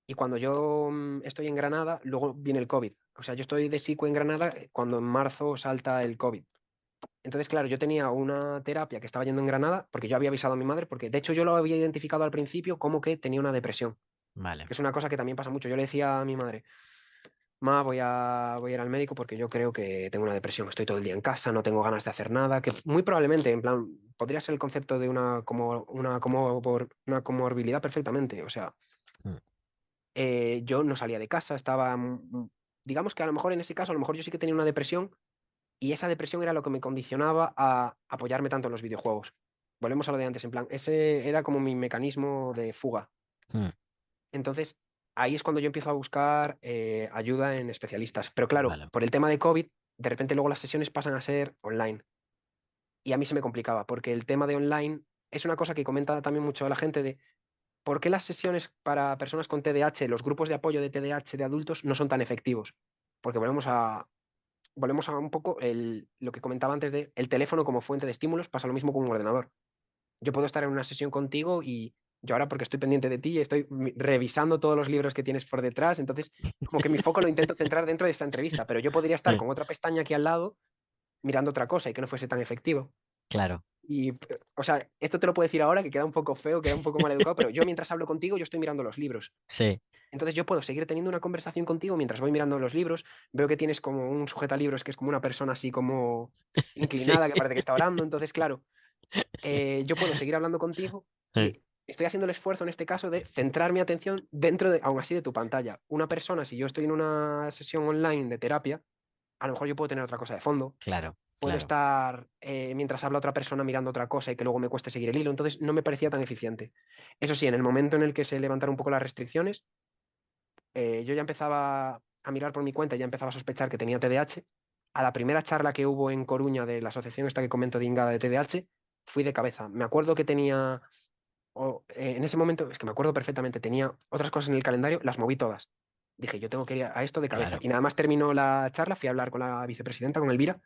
Speaker 2: y cuando yo estoy en Granada, luego viene el COVID. O sea, yo estoy de psico en Granada cuando en marzo salta el COVID. Entonces, claro, yo tenía una terapia que estaba yendo en Granada porque yo había avisado a mi madre, porque de hecho yo lo había identificado al principio como que tenía una depresión,
Speaker 1: vale.
Speaker 2: que es una cosa que también pasa mucho. Yo le decía a mi madre, Ma, voy a ir al médico porque yo creo que tengo una depresión. Estoy todo el día en casa, no tengo ganas de hacer nada. Que muy probablemente, en plan, podría ser el concepto de una comorbilidad perfectamente. O sea,
Speaker 1: Mm.
Speaker 2: yo no salía de casa, estaba. Digamos que a lo mejor en ese caso, a lo mejor yo sí que tenía una depresión y esa depresión era lo que me condicionaba a apoyarme tanto en los videojuegos. Volvemos a lo de antes, en plan, ese era como mi mecanismo de fuga.
Speaker 1: Mm.
Speaker 2: Entonces, ahí es cuando yo empiezo a buscar ayuda en especialistas. Pero claro,
Speaker 1: Vale.
Speaker 2: por el tema de COVID, de repente luego las sesiones pasan a ser online. Y a mí se me complicaba, porque el tema de online es una cosa que comenta también mucho la gente de por qué las sesiones para personas con TDAH, los grupos de apoyo de TDAH de adultos no son tan efectivos. Porque volvemos a un poco lo que comentaba antes de el teléfono como fuente de estímulos, pasa lo mismo con un ordenador. Yo puedo estar en una sesión contigo y yo ahora porque estoy pendiente de ti, estoy revisando todos los libros que tienes por detrás, entonces como que mi foco lo intento centrar dentro de esta entrevista, pero yo podría estar
Speaker 1: Sí,
Speaker 2: con otra pestaña aquí al lado mirando otra cosa y que no fuese tan efectivo.
Speaker 1: claro.
Speaker 2: Y, o sea, esto te lo puedo decir ahora que queda un poco feo, queda un poco mal educado, pero yo mientras hablo contigo, yo estoy mirando los libros.
Speaker 1: Sí,
Speaker 2: Entonces yo puedo seguir teniendo una conversación contigo mientras voy mirando los libros. Veo que tienes como un sujetalibros que es como una persona así como
Speaker 1: sí.
Speaker 2: inclinada que parece que está orando. Entonces, claro, yo puedo seguir hablando contigo y estoy haciendo el esfuerzo en este caso de centrar mi atención dentro de, aún así, de tu pantalla. Una persona, si yo estoy en una sesión online de terapia, a lo mejor yo puedo tener otra cosa de fondo.
Speaker 1: Claro,
Speaker 2: Puedo
Speaker 1: claro,
Speaker 2: estar mientras habla otra persona mirando otra cosa y que luego me cueste seguir el hilo, entonces no me parecía tan eficiente. Eso sí, en el momento en el que se levantaron un poco las restricciones, yo ya empezaba a mirar por mi cuenta, ya empezaba a sospechar que tenía TDAH. A la primera charla que hubo en Coruña de la asociación esta que comento de Ingada de TDAH, fui de cabeza. Me acuerdo que tenía, en ese momento, es que me acuerdo perfectamente, tenía otras cosas en el calendario, las moví todas. Dije, yo tengo que ir a esto de cabeza.
Speaker 1: claro.
Speaker 2: Y nada más terminó la charla, fui a hablar con la vicepresidenta, con Elvira.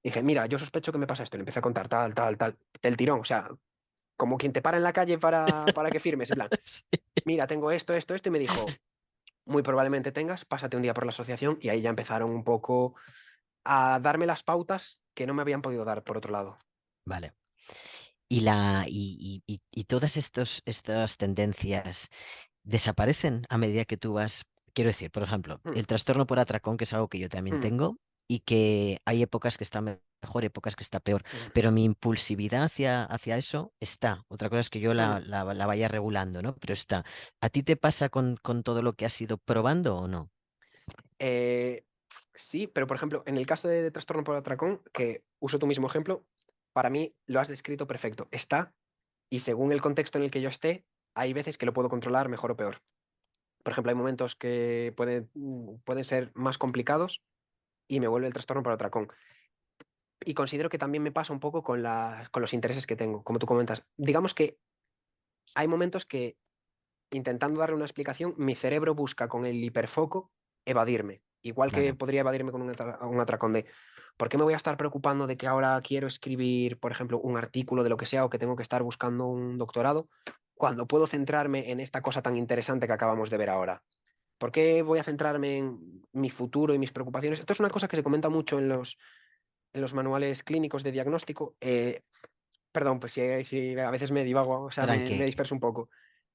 Speaker 2: Dije, mira, yo sospecho que me pasa esto. Le empecé a contar tal, tal, tal, del tirón. O sea, como quien te para en la calle para que firmes. En plan,
Speaker 1: Sí.
Speaker 2: mira, tengo esto, esto, esto. Y me dijo, muy probablemente tengas, pásate un día por la asociación. Y ahí ya empezaron un poco a darme las pautas que no me habían podido dar por otro lado.
Speaker 1: Vale. Y todas estas tendencias desaparecen a medida que tú vas, quiero decir, por ejemplo,
Speaker 2: Mm,
Speaker 1: el trastorno por atracón, que es algo que yo también
Speaker 2: mm,
Speaker 1: tengo y que hay épocas que está mejor, épocas que está peor,
Speaker 2: mm,
Speaker 1: pero mi impulsividad hacia eso está. Otra cosa es que yo
Speaker 2: mm.
Speaker 1: la vaya regulando, ¿no? Pero está. ¿A ti te pasa con todo lo que has ido probando o no?
Speaker 2: Eh, sí, pero por ejemplo, en el caso de trastorno por atracón, que uso tu mismo ejemplo, para mí lo has descrito perfecto. Está, y según el contexto en el que yo esté, hay veces que lo puedo controlar mejor o peor. Por ejemplo, hay momentos que pueden ser más complicados y me vuelve el trastorno por atracón. Y considero que también me pasa un poco con los intereses que tengo, como tú comentas. Digamos que hay momentos que, intentando darle una explicación, mi cerebro busca con el hiperfoco evadirme. Igual que
Speaker 1: Vale,
Speaker 2: podría evadirme con un atracón de ¿por qué me voy a estar preocupando de que ahora quiero escribir, por ejemplo, un artículo de lo que sea o que tengo que estar buscando un doctorado, cuando puedo centrarme en esta cosa tan interesante que acabamos de ver ahora? ¿Por qué voy a centrarme en mi futuro y mis preocupaciones? Esto es una cosa que se comenta mucho en los manuales clínicos de diagnóstico. Perdón, pues si a veces me divago, o sea,
Speaker 1: tranqui.
Speaker 2: me disperso un poco.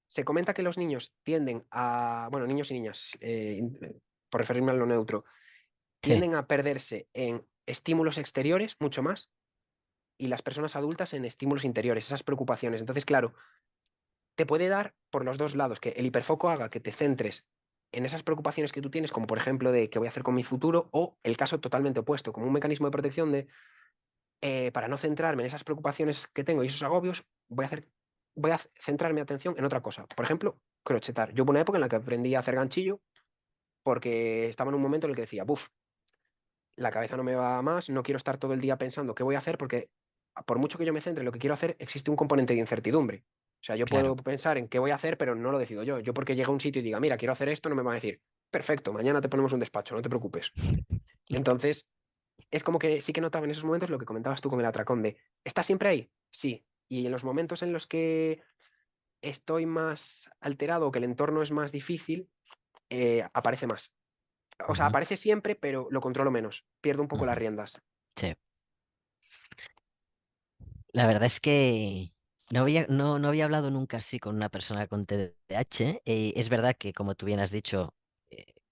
Speaker 2: Se comenta que los niños tienden a, bueno, niños y niñas, por referirme a lo neutro,
Speaker 1: Sí,
Speaker 2: tienden a perderse en estímulos exteriores mucho más y las personas adultas en estímulos interiores, esas preocupaciones. Entonces, claro, te puede dar por los dos lados, que el hiperfoco haga que te centres en esas preocupaciones que tú tienes, como por ejemplo de qué voy a hacer con mi futuro, o el caso totalmente opuesto, como un mecanismo de protección de, para no centrarme en esas preocupaciones que tengo y esos agobios, voy a centrar mi atención en otra cosa. Por ejemplo, crochetar. Yo hubo una época en la que aprendí a hacer ganchillo porque estaba en un momento en el que decía, buf, la cabeza no me va más, no quiero estar todo el día pensando qué voy a hacer porque por mucho que yo me centre en lo que quiero hacer, existe un componente de incertidumbre. O sea, yo
Speaker 1: claro.
Speaker 2: puedo pensar en qué voy a hacer, pero no lo decido yo. Yo porque llegue a un sitio y diga, mira, quiero hacer esto, no me van a decir, perfecto, mañana te ponemos un despacho, no te preocupes. Entonces, es como que sí que notaba en esos momentos lo que comentabas tú con el atracón de, ¿estás siempre ahí? Sí. Y en los momentos en los que estoy más alterado o que el entorno es más difícil, aparece más. O sea,
Speaker 1: Ujú,
Speaker 2: aparece siempre, pero lo controlo menos. Pierdo un poco las
Speaker 1: ujú.
Speaker 2: riendas.
Speaker 1: Sí. La verdad es que no había hablado nunca así con una persona con TDAH. Es verdad que, como tú bien has dicho,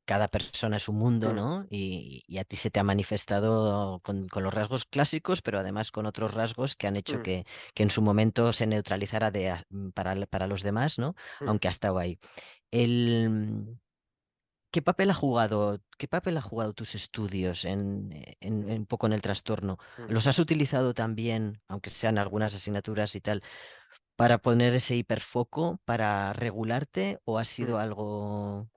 Speaker 1: cada persona es un mundo,
Speaker 2: Mm,
Speaker 1: ¿no? Y a ti se te ha manifestado con los rasgos clásicos, pero además con otros rasgos que han hecho
Speaker 2: mm,
Speaker 1: que en su momento se neutralizara para los demás, ¿no?
Speaker 2: mm,
Speaker 1: Aunque ha estado ahí. El, qué papel ha jugado tus estudios en un poco en el trastorno?
Speaker 2: mm,
Speaker 1: ¿Los has utilizado también, aunque sean algunas asignaturas y tal, para poner ese hiperfoco, para regularte o ha sido
Speaker 2: mm.
Speaker 1: algo?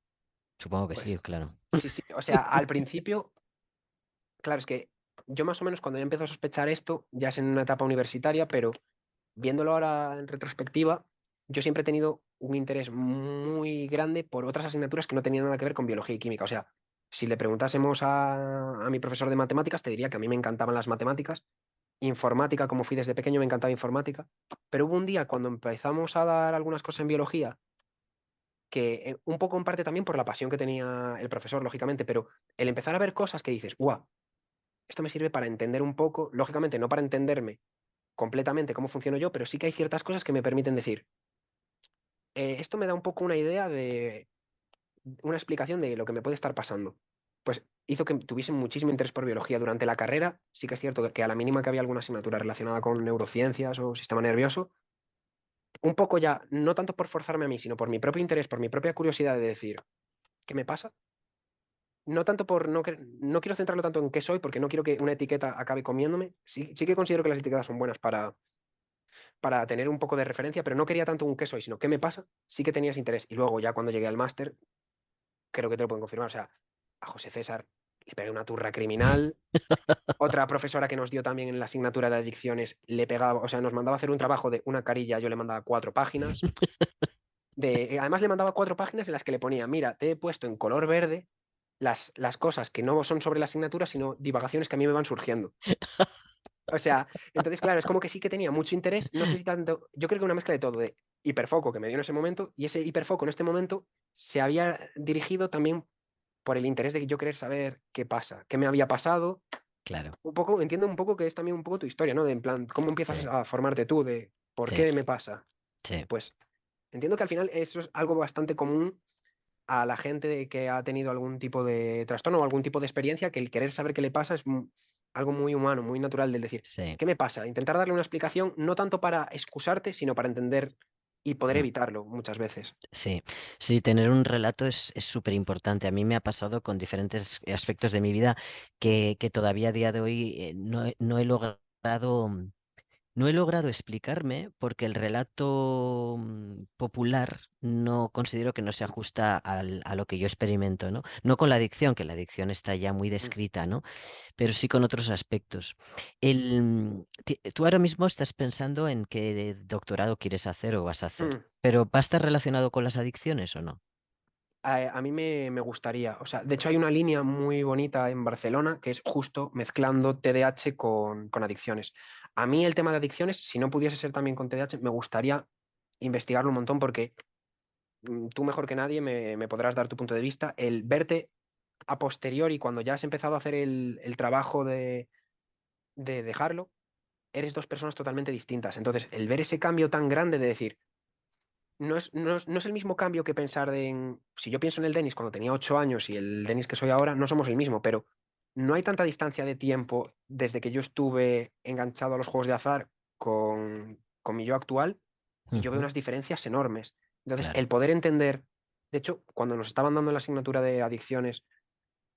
Speaker 1: Supongo que sí,
Speaker 2: Pues
Speaker 1: claro.
Speaker 2: sí, sí. O sea, al principio, claro, es que yo más o menos cuando ya empiezo a sospechar esto, ya es en una etapa universitaria, pero viéndolo ahora en retrospectiva, yo siempre he tenido un interés muy grande por otras asignaturas que no tenían nada que ver con biología y química. O sea, si le preguntásemos a mi profesor de matemáticas, te diría que a mí me encantaban las matemáticas. Informática, como fui desde pequeño, me encantaba informática. Pero hubo un día cuando empezamos a dar algunas cosas en biología, que un poco en parte también por la pasión que tenía el profesor, lógicamente, pero el empezar a ver cosas que dices, ¡guau! Esto me sirve para entender un poco, lógicamente no para entenderme completamente cómo funciono yo, pero sí que hay ciertas cosas que me permiten decir, esto me da un poco una idea de una explicación de lo que me puede estar pasando. pues hizo que tuviese muchísimo interés por biología durante la carrera. Sí que es cierto que a la mínima que había alguna asignatura relacionada con neurociencias o sistema nervioso, un poco ya, no tanto por forzarme a mí, sino por mi propio interés, por mi propia curiosidad de decir, ¿qué me pasa? No tanto por, no quiero centrarlo tanto en qué soy, porque no quiero que una etiqueta acabe comiéndome. Sí, sí que considero que las etiquetas son buenas para tener un poco de referencia, pero no quería tanto un qué soy, sino qué me pasa. Sí que tenías interés. Y luego ya cuando llegué al máster, creo que te lo pueden confirmar. O sea, a José César le pegué una turra criminal. Otra profesora que nos dio también en la asignatura de adicciones le pegaba, o sea, nos mandaba a hacer un trabajo de una carilla, yo le mandaba 4 páginas. Además le mandaba 4 páginas en las que le ponía, mira, te he puesto en color verde las cosas que no son sobre la asignatura, sino divagaciones que a mí me van surgiendo. O sea, entonces, claro, es como que sí que tenía mucho interés, no sé si tanto, yo creo que una mezcla de todo, de hiperfoco que me dio en ese momento, y ese hiperfoco en este momento se había dirigido también por el interés de yo querer saber qué pasa, qué me había pasado.
Speaker 1: Claro,
Speaker 2: Un poco, entiendo un poco que es también un poco tu historia, ¿no? De en plan, ¿cómo empiezas
Speaker 1: sí,
Speaker 2: a formarte tú? De ¿por
Speaker 1: sí,
Speaker 2: qué me pasa?
Speaker 1: sí,
Speaker 2: Pues entiendo que al final eso es algo bastante común a la gente que ha tenido algún tipo de trastorno o algún tipo de experiencia, que el querer saber qué le pasa es algo muy humano, muy natural del decir,
Speaker 1: sí.
Speaker 2: ¿qué me pasa? Intentar darle una explicación no tanto para excusarte, sino para entender y poder
Speaker 1: Mm.
Speaker 2: evitarlo muchas veces.
Speaker 1: Sí, sí, tener un relato es súper importante. A mí me ha pasado con diferentes aspectos de mi vida que todavía a día de hoy no he logrado. No he logrado explicarme porque el relato popular no considero que no se ajusta a lo que yo experimento, ¿no? No con la adicción, que la adicción está ya muy
Speaker 2: Mm.
Speaker 1: descrita, ¿no? Pero sí con otros aspectos. Tú ahora mismo estás pensando en qué doctorado quieres hacer o vas a hacer,
Speaker 2: Mm.
Speaker 1: pero ¿va a estar relacionado con las adicciones o no?
Speaker 2: A mí me gustaría, o sea, de hecho hay una línea muy bonita en Barcelona que es justo mezclando TDAH con adicciones. A mí el tema de adicciones, si no pudiese ser también con TDAH, me gustaría investigarlo un montón porque tú mejor que nadie me podrás dar tu punto de vista. El verte a posteriori, cuando ya has empezado a hacer el trabajo de dejarlo, eres dos personas totalmente distintas. Entonces, el ver ese cambio tan grande de decir, no es el mismo cambio que pensar si yo pienso en el Denis cuando tenía 8 años y el Denis que soy ahora, no somos el mismo, pero no hay tanta distancia de tiempo desde que yo estuve enganchado a los juegos de azar con mi yo actual y yo veo
Speaker 1: Ujú,
Speaker 2: unas diferencias enormes. Entonces,
Speaker 1: claro,
Speaker 2: el poder entender, de hecho, cuando nos estaban dando en la asignatura de adicciones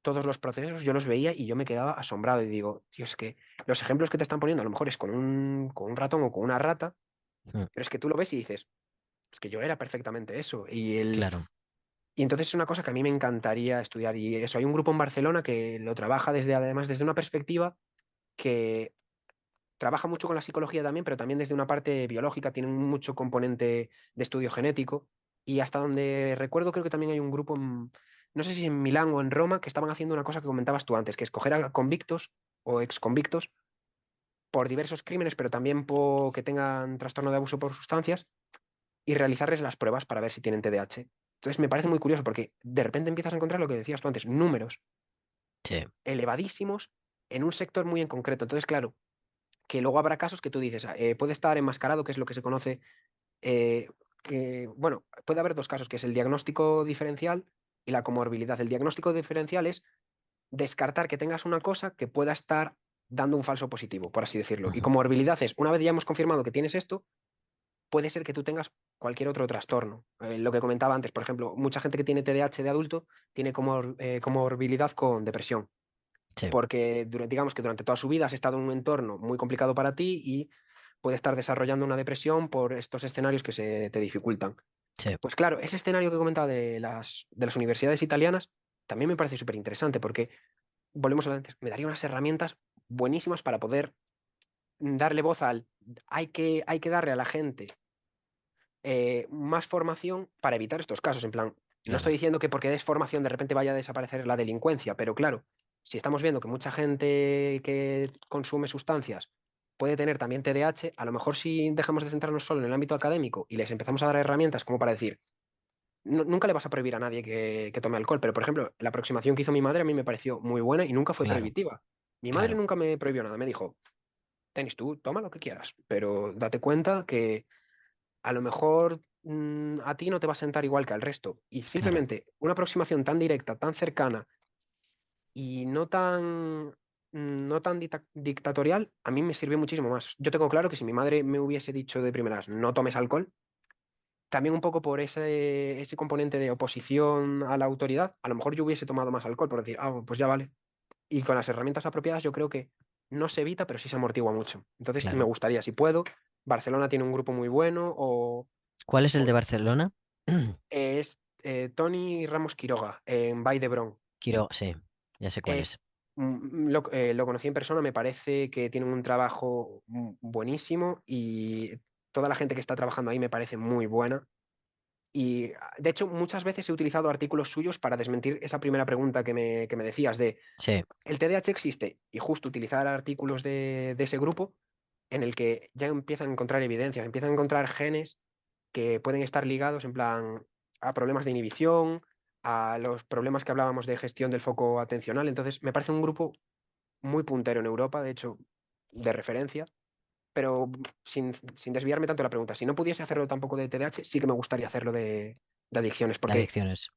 Speaker 2: todos los procesos, yo los veía y yo me quedaba asombrado y digo, tío, es que los ejemplos que te están poniendo a lo mejor es con un ratón o con una rata,
Speaker 1: mm,
Speaker 2: pero es que tú lo ves y dices, es que yo era perfectamente eso.
Speaker 1: claro.
Speaker 2: Y entonces es una cosa que a mí me encantaría estudiar. Y eso, hay un grupo en Barcelona que lo trabaja además desde una perspectiva que trabaja mucho con la psicología también, pero también desde una parte biológica, tiene mucho componente de estudio genético. Y hasta donde recuerdo, creo que también hay un grupo, no sé si en Milán o en Roma, que estaban haciendo una cosa que comentabas tú antes, que es coger a convictos o exconvictos por diversos crímenes, pero también por que tengan trastorno de abuso por sustancias y realizarles las pruebas para ver si tienen TDAH. Entonces me parece muy curioso porque de repente empiezas a encontrar lo que decías tú antes, números
Speaker 1: Sí,
Speaker 2: elevadísimos en un sector muy en concreto. Entonces, claro, que luego habrá casos que tú dices, puede estar enmascarado, que es lo que se conoce, bueno, puede haber dos casos, que es el diagnóstico diferencial y la comorbilidad. El diagnóstico diferencial es descartar que tengas una cosa que pueda estar dando un falso positivo, por así decirlo. Y
Speaker 1: ujú,
Speaker 2: comorbilidad es, una vez ya hemos confirmado que tienes esto, puede ser que tú tengas cualquier otro trastorno. Lo que comentaba antes, por ejemplo, mucha gente que tiene TDAH de adulto tiene comorbilidad con depresión,
Speaker 1: sí,
Speaker 2: porque digamos que durante toda su vida has estado en un entorno muy complicado para ti y puede estar desarrollando una depresión por estos escenarios que se te dificultan.
Speaker 1: sí,
Speaker 2: Pues claro, ese escenario que comentaba de las universidades italianas también me parece súper interesante porque, volvemos a lo de antes, me daría unas herramientas buenísimas para poder darle voz al hay que darle a la gente más formación para evitar estos casos. En plan, no estoy
Speaker 1: claro.
Speaker 2: diciendo que porque des formación de repente vaya a desaparecer la delincuencia, pero claro, si estamos viendo que mucha gente que consume sustancias puede tener también TDAH, a lo mejor si dejamos de centrarnos solo en el ámbito académico y les empezamos a dar herramientas como para decir, nunca le vas a prohibir a nadie que tome alcohol, pero por ejemplo, la aproximación que hizo mi madre a mí me pareció muy buena y nunca fue
Speaker 1: Claro,
Speaker 2: prohibitiva. Mi madre
Speaker 1: claro,
Speaker 2: nunca me prohibió nada, me dijo, tenis tú, toma lo que quieras, pero date cuenta que a lo mejor a ti no te va a sentar igual que al resto. Y
Speaker 1: claro.
Speaker 2: simplemente una aproximación tan directa, tan cercana y no tan dictatorial, a mí me sirvió muchísimo más. Yo tengo claro que si mi madre me hubiese dicho de primeras no tomes alcohol, también un poco por ese componente de oposición a la autoridad, a lo mejor yo hubiese tomado más alcohol por decir, ah, pues ya vale. Y con las herramientas apropiadas yo creo que no se evita, pero sí se amortigua mucho. Entonces me
Speaker 1: Claro.
Speaker 2: gustaría, si puedo, Barcelona tiene un grupo muy bueno
Speaker 1: ¿Cuál es el
Speaker 2: o
Speaker 1: de Barcelona?
Speaker 2: es Tony Ramos Quiroga en Vall d'Hebron.
Speaker 1: Sí, ya sé cuál es.
Speaker 2: Es, lo conocí en persona, me parece que tienen un trabajo buenísimo y toda la gente que está trabajando ahí me parece muy buena. Y de hecho, muchas veces he utilizado artículos suyos para desmentir esa primera pregunta que me decías de
Speaker 1: Sí,
Speaker 2: ¿el TDAH existe? Y justo utilizar artículos de ese grupo en el que ya empiezan a encontrar evidencias, empiezan a encontrar genes que pueden estar ligados en plan a problemas de inhibición, a los problemas que hablábamos de gestión del foco atencional. Entonces, me parece un grupo muy puntero en Europa, de hecho, de referencia, pero sin desviarme tanto de la pregunta. Si no pudiese hacerlo tampoco de TDAH, sí que me gustaría hacerlo de adicciones,
Speaker 1: de
Speaker 2: porque
Speaker 1: adicciones.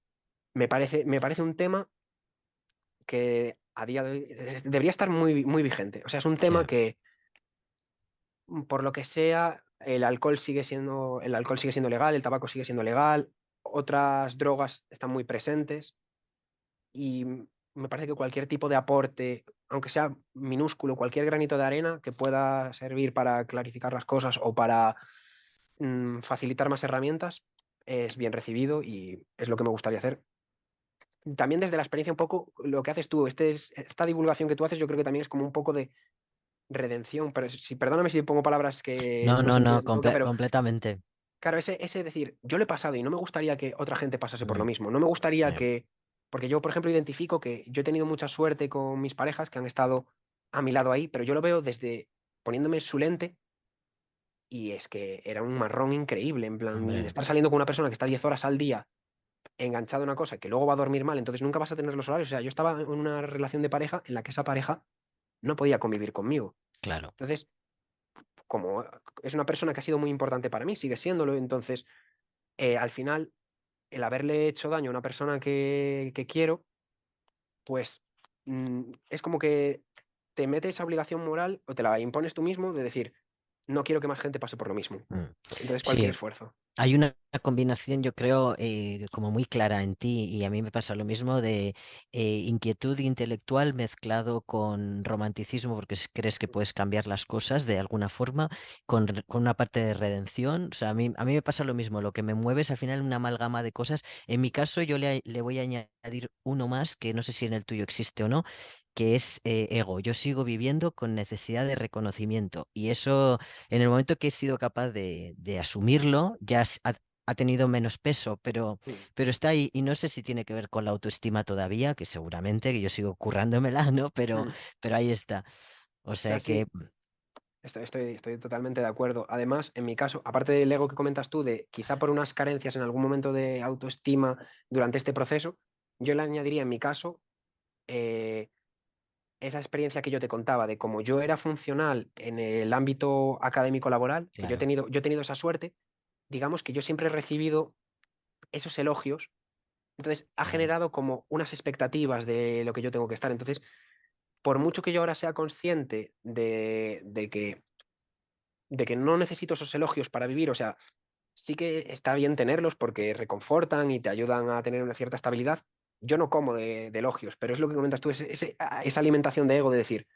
Speaker 2: me parece un tema que a día de hoy debería estar muy, muy vigente. O sea, es un
Speaker 1: Sí.
Speaker 2: tema que, por lo que sea, el alcohol sigue siendo legal, el tabaco sigue siendo legal, otras drogas están muy presentes y me parece que cualquier tipo de aporte, aunque sea minúsculo, cualquier granito de arena que pueda servir para clarificar las cosas o para facilitar más herramientas, es bien recibido y es lo que me gustaría hacer. También desde la experiencia un poco lo que haces tú, esta divulgación que tú haces, yo creo que también es como un poco de redención, pero perdóname si pongo palabras que
Speaker 1: No,
Speaker 2: no
Speaker 1: no,
Speaker 2: se me
Speaker 1: no,
Speaker 2: tiran de la boca, pero
Speaker 1: completamente.
Speaker 2: claro, ese decir, yo lo he pasado y no me gustaría que otra gente pasase por lo
Speaker 1: Mm,
Speaker 2: mismo. No me
Speaker 1: sí,
Speaker 2: gustaría porque yo, por ejemplo, identifico que yo he tenido mucha suerte con mis parejas que han estado a mi lado ahí, pero yo lo veo desde poniéndome su lente y es que era un marrón increíble, en plan,
Speaker 1: hombre,
Speaker 2: estar saliendo con una persona que está 10 horas al día enganchado a una cosa que luego va a dormir mal, entonces nunca vas a tener los horarios. O sea, yo estaba en una relación de pareja en la que esa pareja no podía convivir conmigo.
Speaker 1: claro.
Speaker 2: Entonces, como es una persona que ha sido muy importante para mí, sigue siéndolo, entonces, al final, el haberle hecho daño a una persona que quiero, pues es como que te mete esa obligación moral o te la impones tú mismo de decir, no quiero que más gente pase por lo mismo.
Speaker 1: Mm.
Speaker 2: Entonces, cualquier
Speaker 1: Sí,
Speaker 2: esfuerzo.
Speaker 1: hay una combinación, yo creo, como muy clara en ti, y a mí me pasa lo mismo, de inquietud intelectual mezclado con romanticismo, porque crees que puedes cambiar las cosas de alguna forma, con una parte de redención. O sea, a mí me pasa lo mismo, lo que me mueve es al final una amalgama de cosas. En mi caso, yo le voy a añadir uno más, que no sé si en el tuyo existe o no, que es ego. Yo sigo viviendo con necesidad de reconocimiento, y eso en el momento que he sido capaz de asumirlo, ya ha tenido menos peso,
Speaker 2: Mm,
Speaker 1: pero está ahí y no sé si tiene que ver con la autoestima todavía, que seguramente, que yo sigo currándomela, ¿no?
Speaker 2: mm.
Speaker 1: Pero ahí está. O
Speaker 2: O sea,
Speaker 1: sea que,
Speaker 2: sí, estoy totalmente de acuerdo. Además, en mi caso, aparte del ego que comentas tú, de quizá por unas carencias en algún momento de autoestima durante este proceso, yo le añadiría en mi caso eh, esa experiencia que yo te contaba de cómo yo era funcional en el ámbito académico laboral, que yo he
Speaker 1: claro,
Speaker 2: tenido, yo he tenido esa suerte, digamos que yo siempre he recibido esos elogios, entonces ha
Speaker 1: claro.
Speaker 2: generado como unas expectativas de lo que yo tengo que estar. Entonces, por mucho que yo ahora sea consciente de que no necesito esos elogios para vivir, o sea, sí que está bien tenerlos porque reconfortan y te ayudan a tener una cierta estabilidad. Yo no como de elogios, pero es lo que comentas tú, esa alimentación de ego de decir,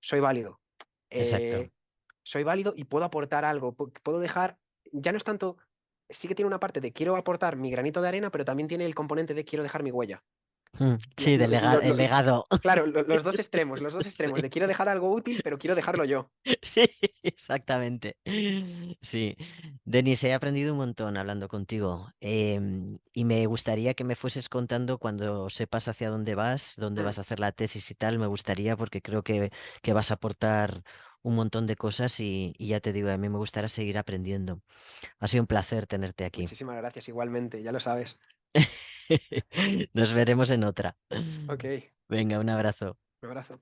Speaker 2: soy válido,
Speaker 1: Exacto.
Speaker 2: eh, soy válido y puedo aportar algo, puedo dejar, ya no es tanto, sí que tiene una parte de quiero aportar mi granito de arena, pero también tiene el componente de quiero dejar mi huella. Lo-
Speaker 1: Sí,
Speaker 2: lo- lo-
Speaker 1: el
Speaker 2: lo-
Speaker 1: legado.
Speaker 2: claro, los dos extremos, de quiero dejar algo útil, pero quiero
Speaker 1: Sí,
Speaker 2: dejarlo yo.
Speaker 1: sí, exactamente. Sí, Denis, he aprendido un montón hablando contigo, y me gustaría que me fueses contando cuando sepas hacia dónde
Speaker 2: Mm,
Speaker 1: vas a hacer la tesis y tal. Me gustaría porque creo que vas a aportar un montón de cosas y ya te digo, a mí me gustaría seguir aprendiendo. Ha sido un placer tenerte aquí.
Speaker 2: Muchísimas gracias, igualmente, ya lo sabes.
Speaker 1: Nos veremos en otra.
Speaker 2: Ok,
Speaker 1: Venga, un abrazo.
Speaker 2: un abrazo.